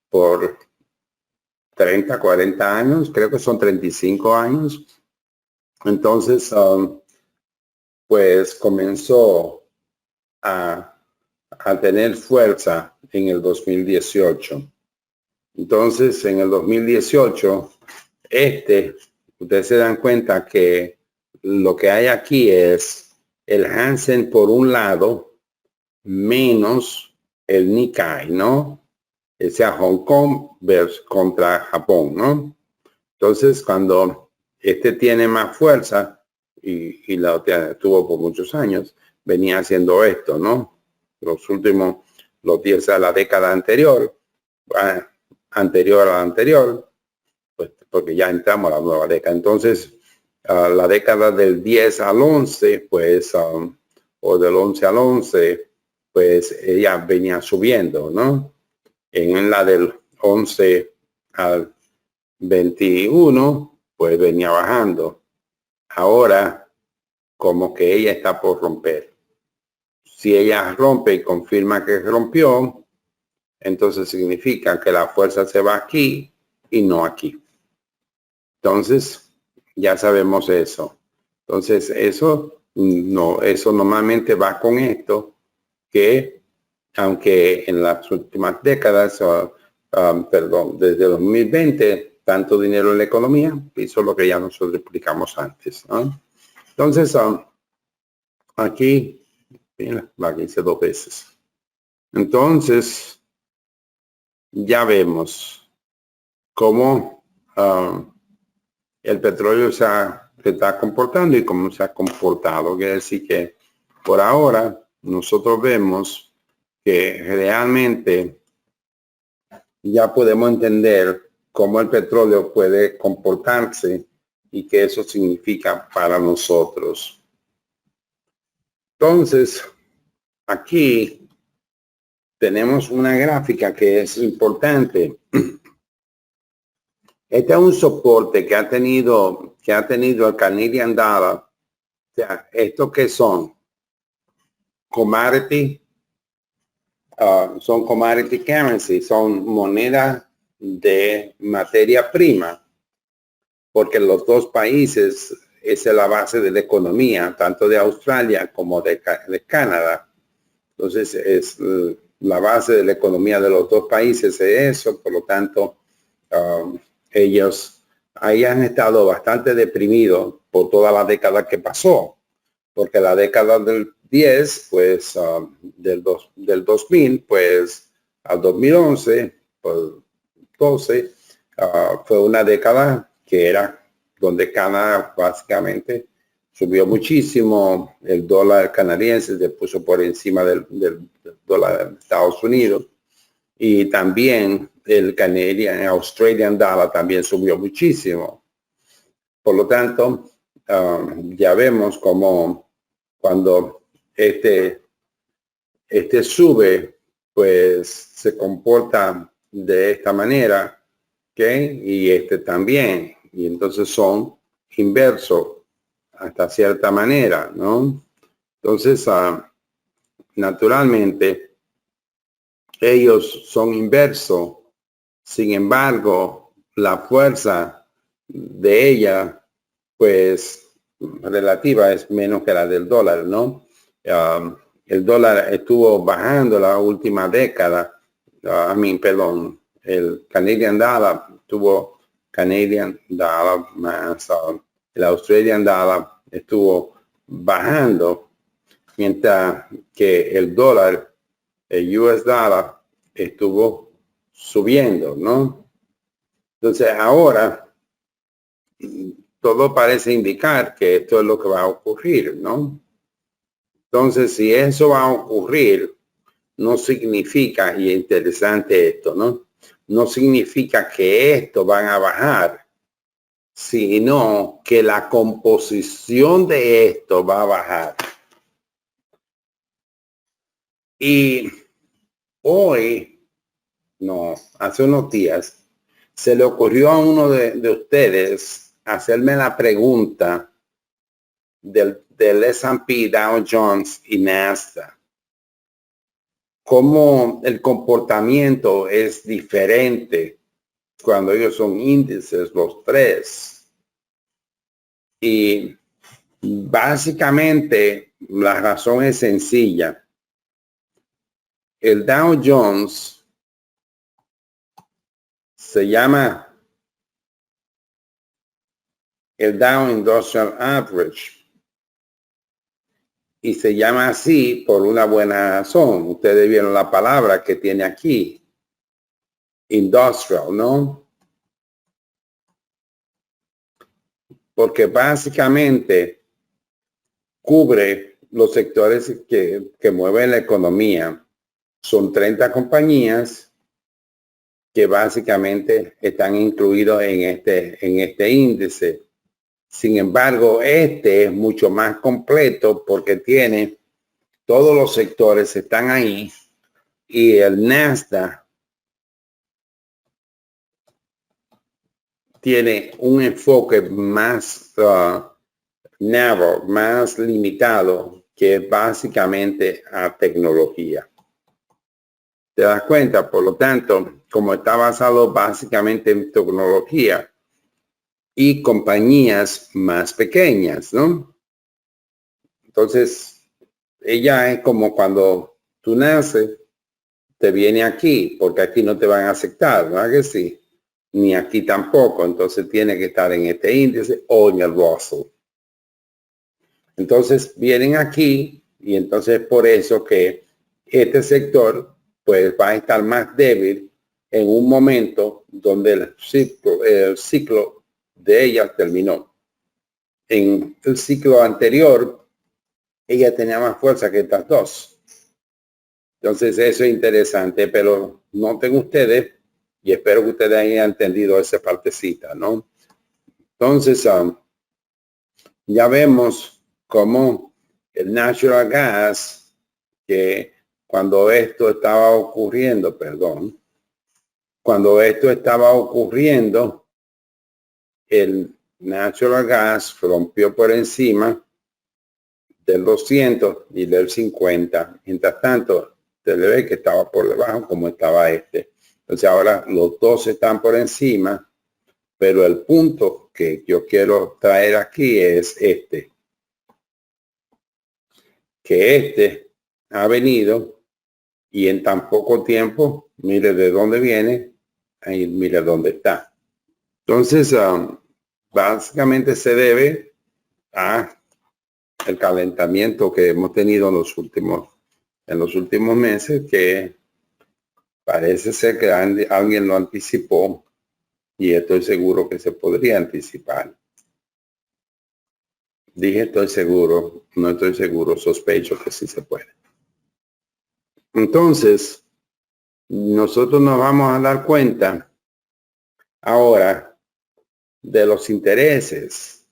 por 30, 40 años, creo que son 35 años. Entonces, pues comenzó a tener fuerza en el 2018. Entonces, en el 2018, ustedes se dan cuenta que lo que hay aquí es el Hang Seng por un lado, menos el Nikkei, ¿no? O sea, Hong Kong versus contra Japón, ¿no? Entonces, cuando tiene más fuerza y la tuvo por muchos años, venía haciendo esto, ¿no? Los 10 a la década anterior, anterior a la anterior, pues porque ya entramos a la nueva década. Entonces, la década del 10 al 11, pues, o del 11 al 11, pues ella venía subiendo, ¿no? En la del 11 al 21, pues venía bajando. Ahora, como que ella está por romper. Si ella rompe y confirma que rompió, entonces significa que la fuerza se va aquí y no aquí. Entonces, ya sabemos eso. Entonces, eso normalmente va con esto, que aunque en las últimas décadas, desde 2020, tanto dinero en la economía, hizo lo que ya nosotros explicamos antes, ¿no? Entonces, aquí, mira, la hice 2 veces. Entonces, ya vemos cómo el petróleo se está comportando y cómo se ha comportado. Quiere decir que por ahora nosotros vemos que realmente ya podemos entender cómo el petróleo puede comportarse y qué eso significa para nosotros. Entonces, aquí tenemos una gráfica que es importante. Este es un soporte que ha tenido el Canadian Dollar. O sea, ¿estos qué son? Commodity. Son commodity currency, son monedas de materia prima, porque los dos países esa es la base de la economía, tanto de Australia como de Canadá. Entonces, es la base de la economía de los dos países es eso, por lo tanto, ellos ahí han estado bastante deprimidos por toda la década que pasó, porque la década del 10, pues del 2000, pues al 2011, pues 12, fue una década que era donde Canadá básicamente subió muchísimo, el dólar canadiense se puso por encima del dólar de Estados Unidos, y también el Australian dollar también subió muchísimo. Por lo tanto, ya vemos como cuando este sube, pues se comporta de esta manera, ¿ok? Y este también. Y entonces son inversos hasta cierta manera, ¿no? Entonces, naturalmente, ellos son inversos. Sin embargo, la fuerza de ella, pues, relativa es menos que la del dólar, ¿no? El dólar estuvo bajando la última década. Perdón, el Canadian Dollar tuvo Canadian Dollar más el Australian Dollar estuvo bajando, mientras que el dólar, el US Dollar, estuvo subiendo, ¿no? Entonces ahora todo parece indicar que esto es lo que va a ocurrir, ¿no? Entonces, si eso va a ocurrir, no significa, y es interesante esto, ¿no? No significa que esto van a bajar, sino que la composición de esto va a bajar. Y hoy, no, hace unos días, se le ocurrió a uno de ustedes hacerme la pregunta del S&P, Dow Jones y Nasdaq. Cómo el comportamiento es diferente cuando ellos son índices, los tres. Y básicamente la razón es sencilla. El Dow Jones se llama el Dow Industrial Average y se llama así por una buena razón. Ustedes vieron la palabra que tiene aquí, industrial, ¿no? Porque básicamente cubre los sectores que mueven la economía. Son 30 compañías que básicamente están incluidos en este índice. Sin embargo, este es mucho más completo porque tiene todos los sectores están ahí y el Nasdaq tiene un enfoque más narrow, más limitado, que es básicamente a tecnología. ¿Te das cuenta? Por lo tanto, como está basado básicamente en tecnología y compañías más pequeñas, ¿no? Entonces, ella es como cuando tú naces, te viene aquí, porque aquí no te van a aceptar, ¿no? Que sí, ni aquí tampoco. Entonces tiene que estar en este índice o en el Russell. Entonces vienen aquí y entonces por eso que este sector pues va a estar más débil en un momento donde el ciclo de ella terminó. En el ciclo anterior, ella tenía más fuerza que estas dos. Entonces eso es interesante, pero noten ustedes, y espero que ustedes hayan entendido esa partecita, ¿no? Entonces, ya vemos cómo el natural gas, que cuando esto estaba ocurriendo, cuando esto estaba ocurriendo, el natural gas rompió por encima del 200 y del 50. Mientras tanto, se le ve que estaba por debajo como estaba este. Entonces ahora los dos están por encima, pero el punto que yo quiero traer aquí es este. Que este ha venido y en tan poco tiempo, mire de dónde viene y mire dónde está. Entonces, básicamente se debe a el calentamiento que hemos tenido en los últimos meses, que parece ser que alguien lo anticipó y estoy seguro que se podría anticipar. Dije estoy seguro, no estoy seguro, sospecho que sí se puede. Entonces, nosotros nos vamos a dar cuenta ahora de los intereses.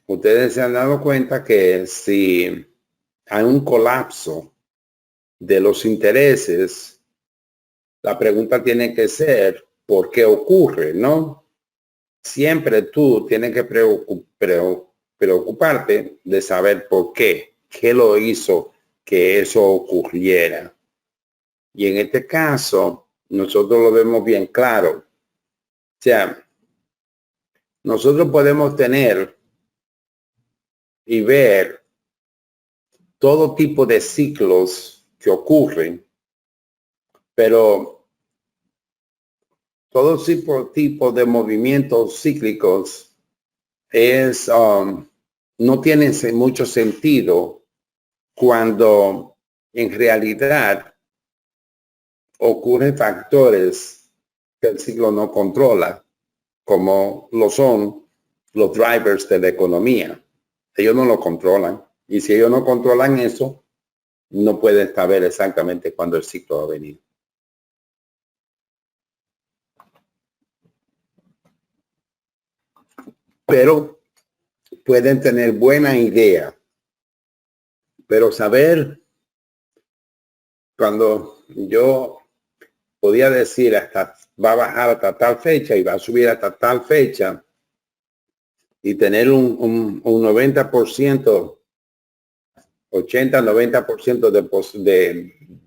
Ustedes se han dado cuenta que si hay un colapso de los intereses, la pregunta tiene que ser, ¿por qué ocurre? ¿No? Siempre tú tienes que preocuparte de saber por qué lo hizo que eso ocurriera. Y en este caso, nosotros lo vemos bien claro. O sea, nosotros podemos tener y ver todo tipo de ciclos que ocurren, pero todo tipo de movimientos cíclicos no tiene mucho sentido cuando en realidad ocurren factores que el ciclo no controla, como lo son los drivers de la economía. Ellos no lo controlan. Y si ellos no controlan eso, no pueden saber exactamente cuándo el ciclo va a venir. Pero pueden tener buena idea. Pero saber cuando yo podía decir hasta va a bajar hasta tal fecha y va a subir hasta tal fecha y tener un 90%, 80-90%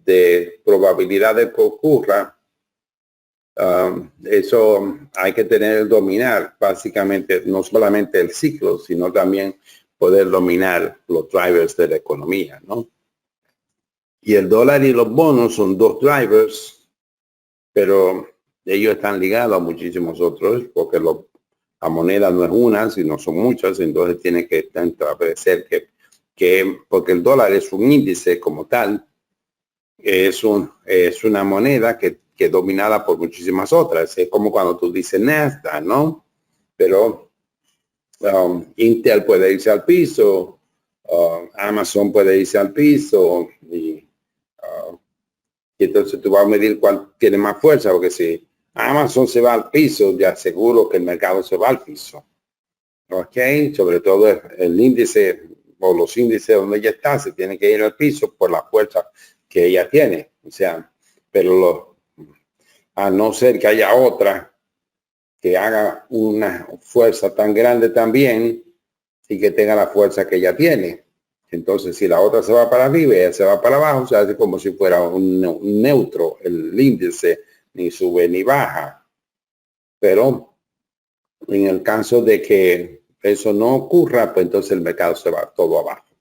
de probabilidad de que ocurra, eso hay que dominar básicamente no solamente el ciclo, sino también poder dominar los drivers de la economía, ¿no? Y el dólar y los bonos son dos drivers, pero ellos están ligados a muchísimos otros, porque la moneda no es una, sino son muchas, entonces tiene que establecer que porque el dólar es un índice como tal, es una moneda que es dominada por muchísimas otras. Es como cuando tú dices Nasdaq, ¿no? Pero Intel puede irse al piso, Amazon puede irse al piso y entonces tú vas a medir cuál tiene más fuerza, porque si Amazon se va al piso, ya seguro que el mercado se va al piso. ¿Ok? Sobre todo el índice o los índices donde ella está se tiene que ir al piso por la fuerza que ella tiene. O sea, pero a no ser que haya otra que haga una fuerza tan grande también y que tenga la fuerza que ella tiene. Entonces, si la otra se va para arriba y ella se va para abajo, se hace como si fuera un neutro. El índice ni sube ni baja. Pero en el caso de que eso no ocurra, pues entonces el mercado se va todo abajo.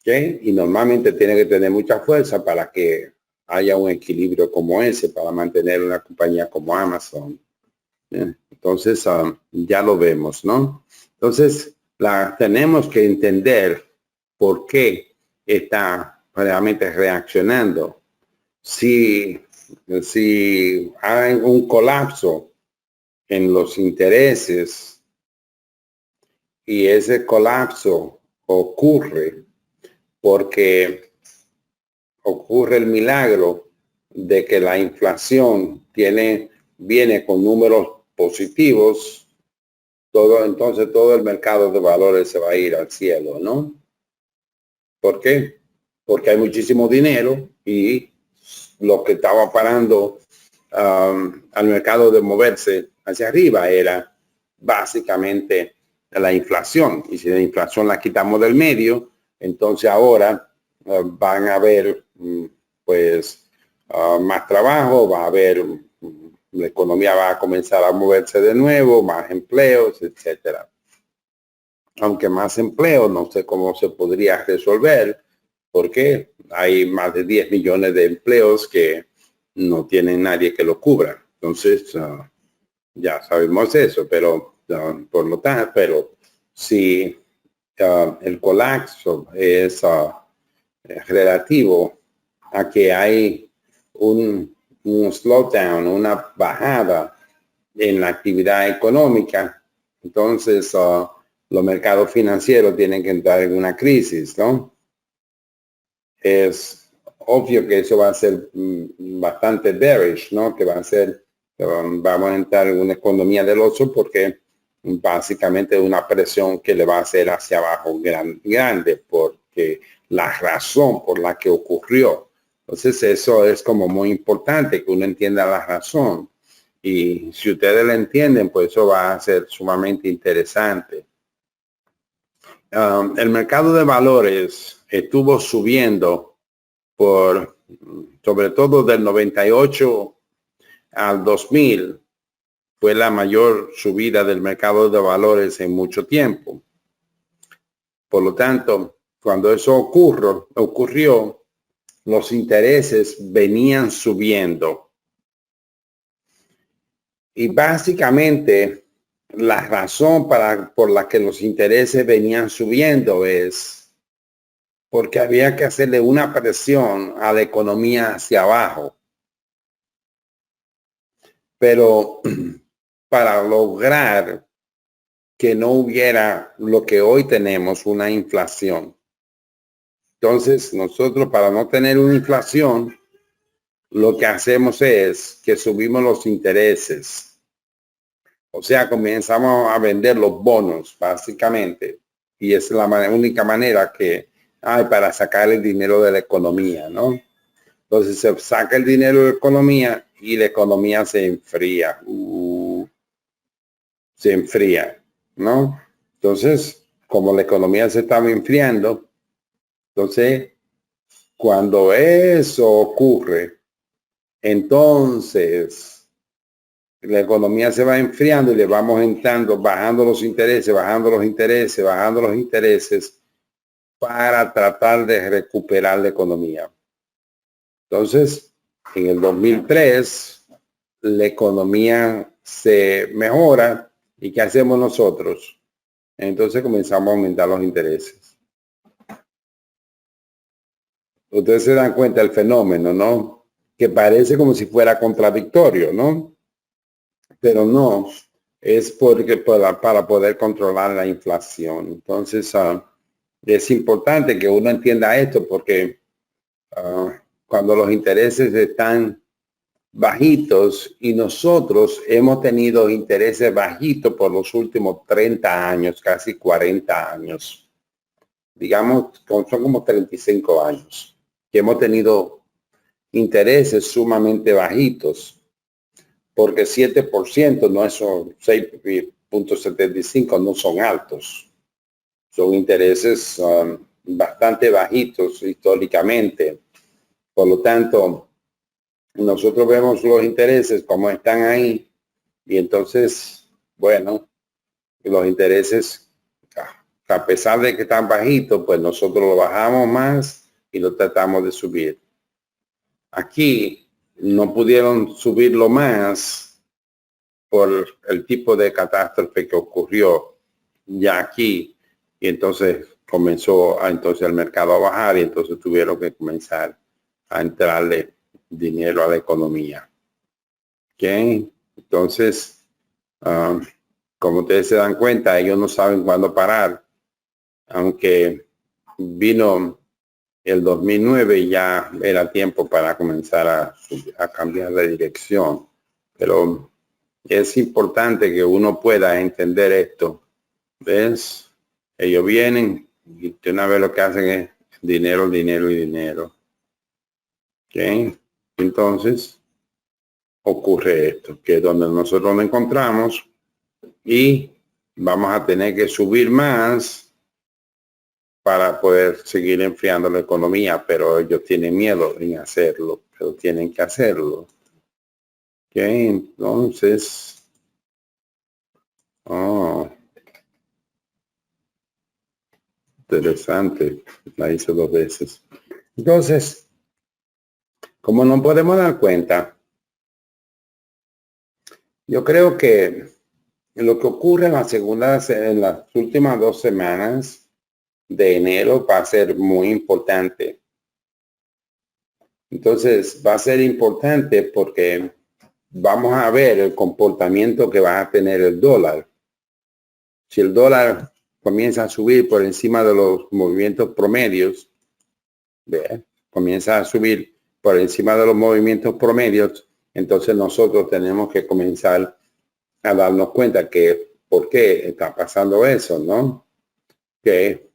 ¿Okay? Y normalmente tiene que tener mucha fuerza para que haya un equilibrio como ese, para mantener una compañía como Amazon. Entonces, ya lo vemos, ¿no? Entonces, tenemos que entender por qué está realmente reaccionando. Si hay un colapso en los intereses y ese colapso ocurre porque ocurre el milagro de que la inflación viene con números positivos, entonces todo el mercado de valores se va a ir al cielo, ¿no? ¿Por qué? Porque hay muchísimo dinero y lo que estaba parando al mercado de moverse hacia arriba era básicamente la inflación. Y si la inflación la quitamos del medio, entonces ahora van a haber pues más trabajo, va a haber la economía va a comenzar a moverse de nuevo, más empleos, etcétera. Aunque más empleo, no sé cómo se podría resolver, porque hay más de 10 millones de empleos que no tienen nadie que lo cubra. Entonces, ya sabemos eso, pero por lo tanto, pero si el colapso es relativo a que hay un slowdown, una bajada en la actividad económica, entonces los mercados financieros tienen que entrar en una crisis, ¿no? Es obvio que eso va a ser bastante bearish, ¿no? Que va a ser, vamos a entrar en una economía del oso porque básicamente una presión que le va a hacer hacia abajo grande porque la razón por la que ocurrió. Entonces eso es como muy importante que uno entienda la razón. Y si ustedes la entienden, pues eso va a ser sumamente interesante. El mercado de valores estuvo subiendo sobre todo del 98 al 2000, fue la mayor subida del mercado de valores en mucho tiempo. Por lo tanto, cuando eso ocurrió, los intereses venían subiendo. Y básicamente la razón por la que los intereses venían subiendo es porque había que hacerle una presión a la economía hacia abajo. Pero para lograr que no hubiera lo que hoy tenemos, una inflación. Entonces, nosotros para no tener una inflación, lo que hacemos es que subimos los intereses. O sea, comenzamos a vender los bonos, básicamente. Y es la única manera que hay para sacar el dinero de la economía, ¿no? Entonces se saca el dinero de la economía y la economía se enfría. Se enfría, ¿no? Entonces, como la economía se estaba enfriando, entonces, cuando eso ocurre, entonces la economía se va enfriando y le vamos entrando, bajando los intereses, bajando los intereses, bajando los intereses para tratar de recuperar la economía. Entonces, en el 2003, la economía se mejora y ¿qué hacemos nosotros? Entonces comenzamos a aumentar los intereses. Ustedes se dan cuenta del fenómeno, ¿no? Que parece como si fuera contradictorio, ¿no? Pero no, es porque para poder controlar la inflación. Entonces, es importante que uno entienda esto porque cuando los intereses están bajitos y nosotros hemos tenido intereses bajitos por los últimos 30 años, casi 40 años. Digamos, son como 35 años que hemos tenido intereses sumamente bajitos, porque 7% no es 6.75 no son altos. Son intereses bastante bajitos históricamente. Por lo tanto, nosotros vemos los intereses como están ahí y entonces, bueno, los intereses, a pesar de que están bajitos, pues nosotros lo bajamos más y lo tratamos de subir. Aquí no pudieron subirlo más por el tipo de catástrofe que ocurrió ya aquí y entonces comenzó entonces el mercado a bajar y entonces tuvieron que comenzar a entrarle dinero a la economía. ¿Okay? Entonces, como ustedes se dan cuenta, ellos no saben cuándo parar. Aunque vino el 2009 y ya era tiempo para comenzar a cambiar de dirección. Pero es importante que uno pueda entender esto. ¿Ves? Ellos vienen y de una vez lo que hacen es dinero, dinero y dinero. ¿Okay? Entonces, ocurre esto, que es donde nosotros nos encontramos y vamos a tener que subir más para poder seguir enfriando la economía, pero ellos tienen miedo en hacerlo, pero tienen que hacerlo. Ok, entonces, interesante, la hice 2 veces. Entonces, como no podemos dar cuenta, yo creo que lo que ocurre en en las últimas 2 semanas de enero va a ser muy importante. Entonces va a ser importante porque vamos a ver el comportamiento que va a tener el dólar. Si el dólar comienza a subir por encima de los movimientos promedios, comienza a subir por encima de los movimientos promedios, entonces nosotros tenemos que comenzar a darnos cuenta que por qué está pasando eso, ¿no? Que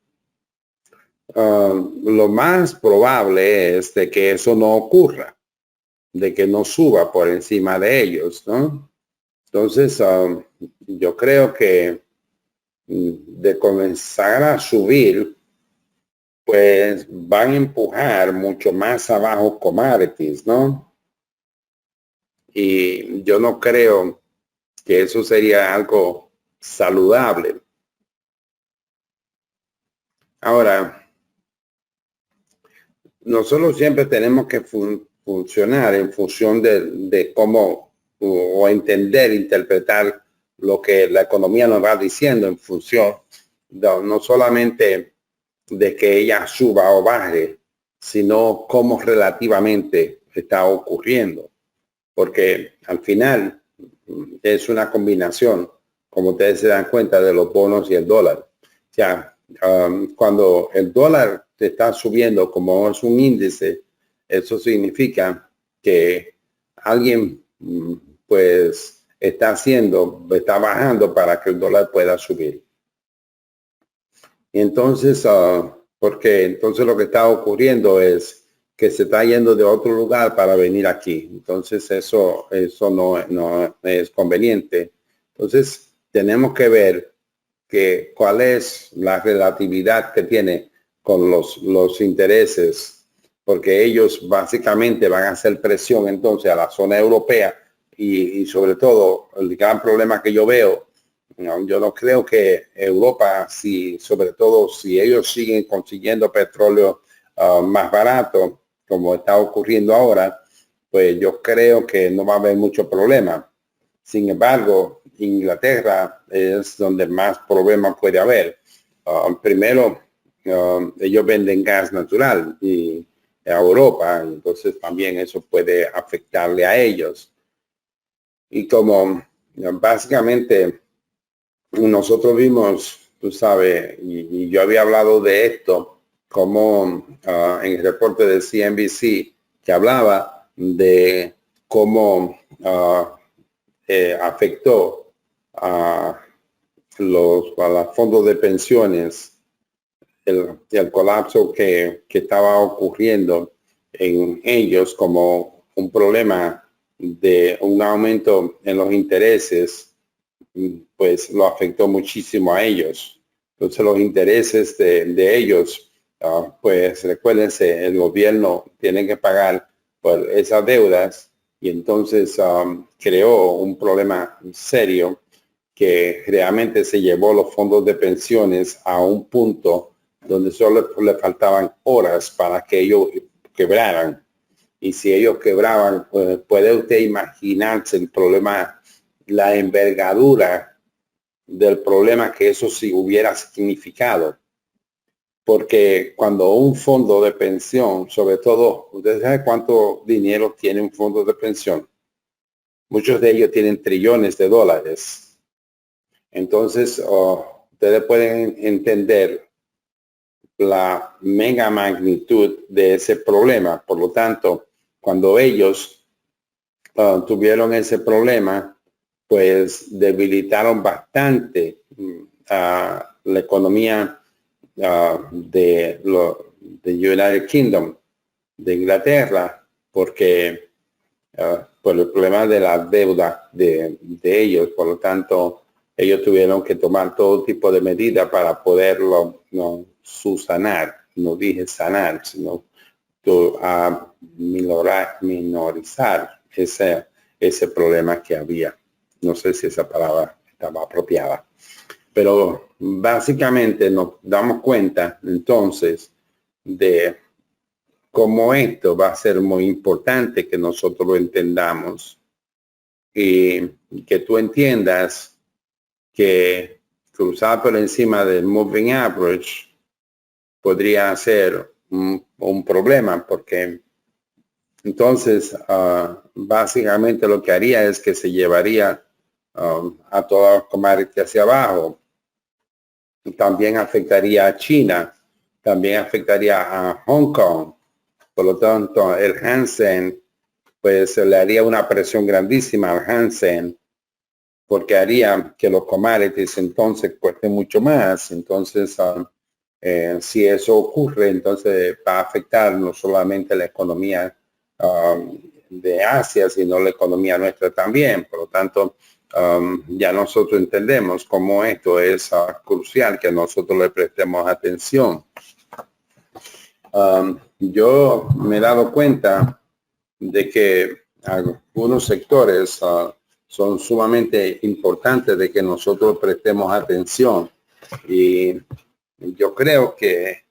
lo más probable es de que eso no ocurra, de que no suba por encima de ellos, ¿no? Entonces, yo creo que de comenzar a subir, pues van a empujar mucho más abajo commodities, ¿no? Y yo no creo que eso sería algo saludable. Ahora, nosotros siempre tenemos que funcionar en función de cómo o entender, interpretar lo que la economía nos va diciendo en función no solamente de que ella suba o baje, sino cómo relativamente está ocurriendo. Porque al final es una combinación, como ustedes se dan cuenta, de los bonos y el dólar. O sea, cuando el dólar está subiendo como es un índice, eso significa que alguien pues está bajando para que el dólar pueda subir. Y entonces, porque entonces lo que está ocurriendo es que se está yendo de otro lugar para venir aquí. Entonces eso no es conveniente. Entonces tenemos que ver cuál es la relatividad que tiene con los intereses, porque ellos básicamente van a hacer presión entonces a la zona europea y sobre todo el gran problema que yo veo, yo no creo que Europa, sobre todo si ellos siguen consiguiendo petróleo más barato, como está ocurriendo ahora, pues yo creo que no va a haber mucho problema. Sin embargo, Inglaterra es donde más problemas puede haber. Primero, ellos venden gas natural y a Europa, entonces también eso puede afectarle a ellos. Y como básicamente nosotros vimos, tú sabes, y yo había hablado de esto, como en el reporte de CNBC, que hablaba de cómo afectó a los fondos de pensiones, el colapso que estaba ocurriendo en ellos como un problema de un aumento en los intereses, pues lo afectó muchísimo a ellos. Entonces los intereses de ellos, pues recuérdense, el gobierno tiene que pagar por esas deudas y entonces creó un problema serio que realmente se llevó los fondos de pensiones a un punto donde solo le faltaban horas para que ellos quebraran. Y si ellos quebraban, pues puede usted imaginarse el problema, la envergadura del problema que eso sí hubiera significado. Porque cuando un fondo de pensión, sobre todo, ¿usted sabe cuánto dinero tiene un fondo de pensión? Muchos de ellos tienen trillones de dólares. Entonces, ustedes pueden entender la mega magnitud de ese problema. Por lo tanto, cuando ellos tuvieron ese problema, pues debilitaron bastante la economía de United Kingdom, de Inglaterra, porque por el problema de la deuda de ellos. Por lo tanto, ellos tuvieron que tomar todo tipo de medidas para poderlo subsanar. No dije sanar, sino minorizar ese problema que había. No sé si esa palabra estaba apropiada. Pero básicamente nos damos cuenta entonces de cómo esto va a ser muy importante que nosotros lo entendamos y que tú entiendas que cruzar por encima del moving average podría ser un problema, porque entonces básicamente lo que haría es que se llevaría a todas las commodities hacia abajo. También afectaría a China, también afectaría a Hong Kong. Por lo tanto, el Hang Seng, pues le haría una presión grandísima al Hang Seng, porque haría que los commodities entonces cuesten mucho más. Entonces, si eso ocurre, entonces va a afectar no solamente la economía de Asia, sino la economía nuestra también. Por lo tanto, ya nosotros entendemos cómo esto es crucial que nosotros le prestemos atención. Yo me he dado cuenta de que algunos sectores son sumamente importantes de que nosotros prestemos atención, y yo creo que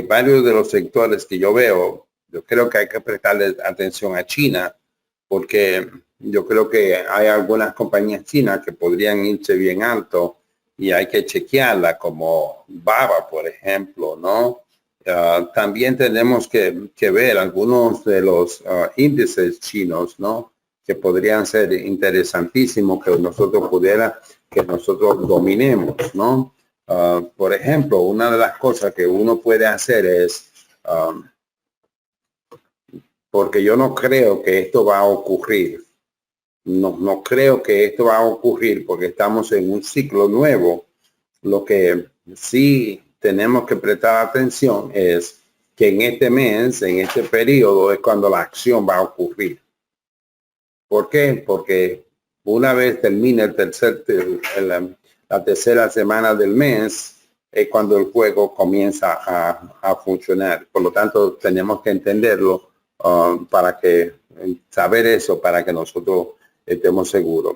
varios de los sectores que yo veo, yo creo que hay que prestarle atención a China, porque yo creo que hay algunas compañías chinas que podrían irse bien alto y hay que chequearla, como Baba, por ejemplo, ¿no? También tenemos que ver algunos de los índices chinos, ¿no? Que podrían ser interesantísimos que nosotros dominemos, ¿no? Por ejemplo, una de las cosas que uno puede hacer es, porque yo no creo que esto va a ocurrir. No creo que esto va a ocurrir porque estamos en un ciclo nuevo. Lo que sí tenemos que prestar atención es que en este mes, en este periodo, es cuando la acción va a ocurrir. ¿Por qué? Porque una vez termine la tercera semana del mes, es cuando el juego comienza a funcionar. Por lo tanto, tenemos que entenderlo para que saber eso, para que nosotros estemos seguros.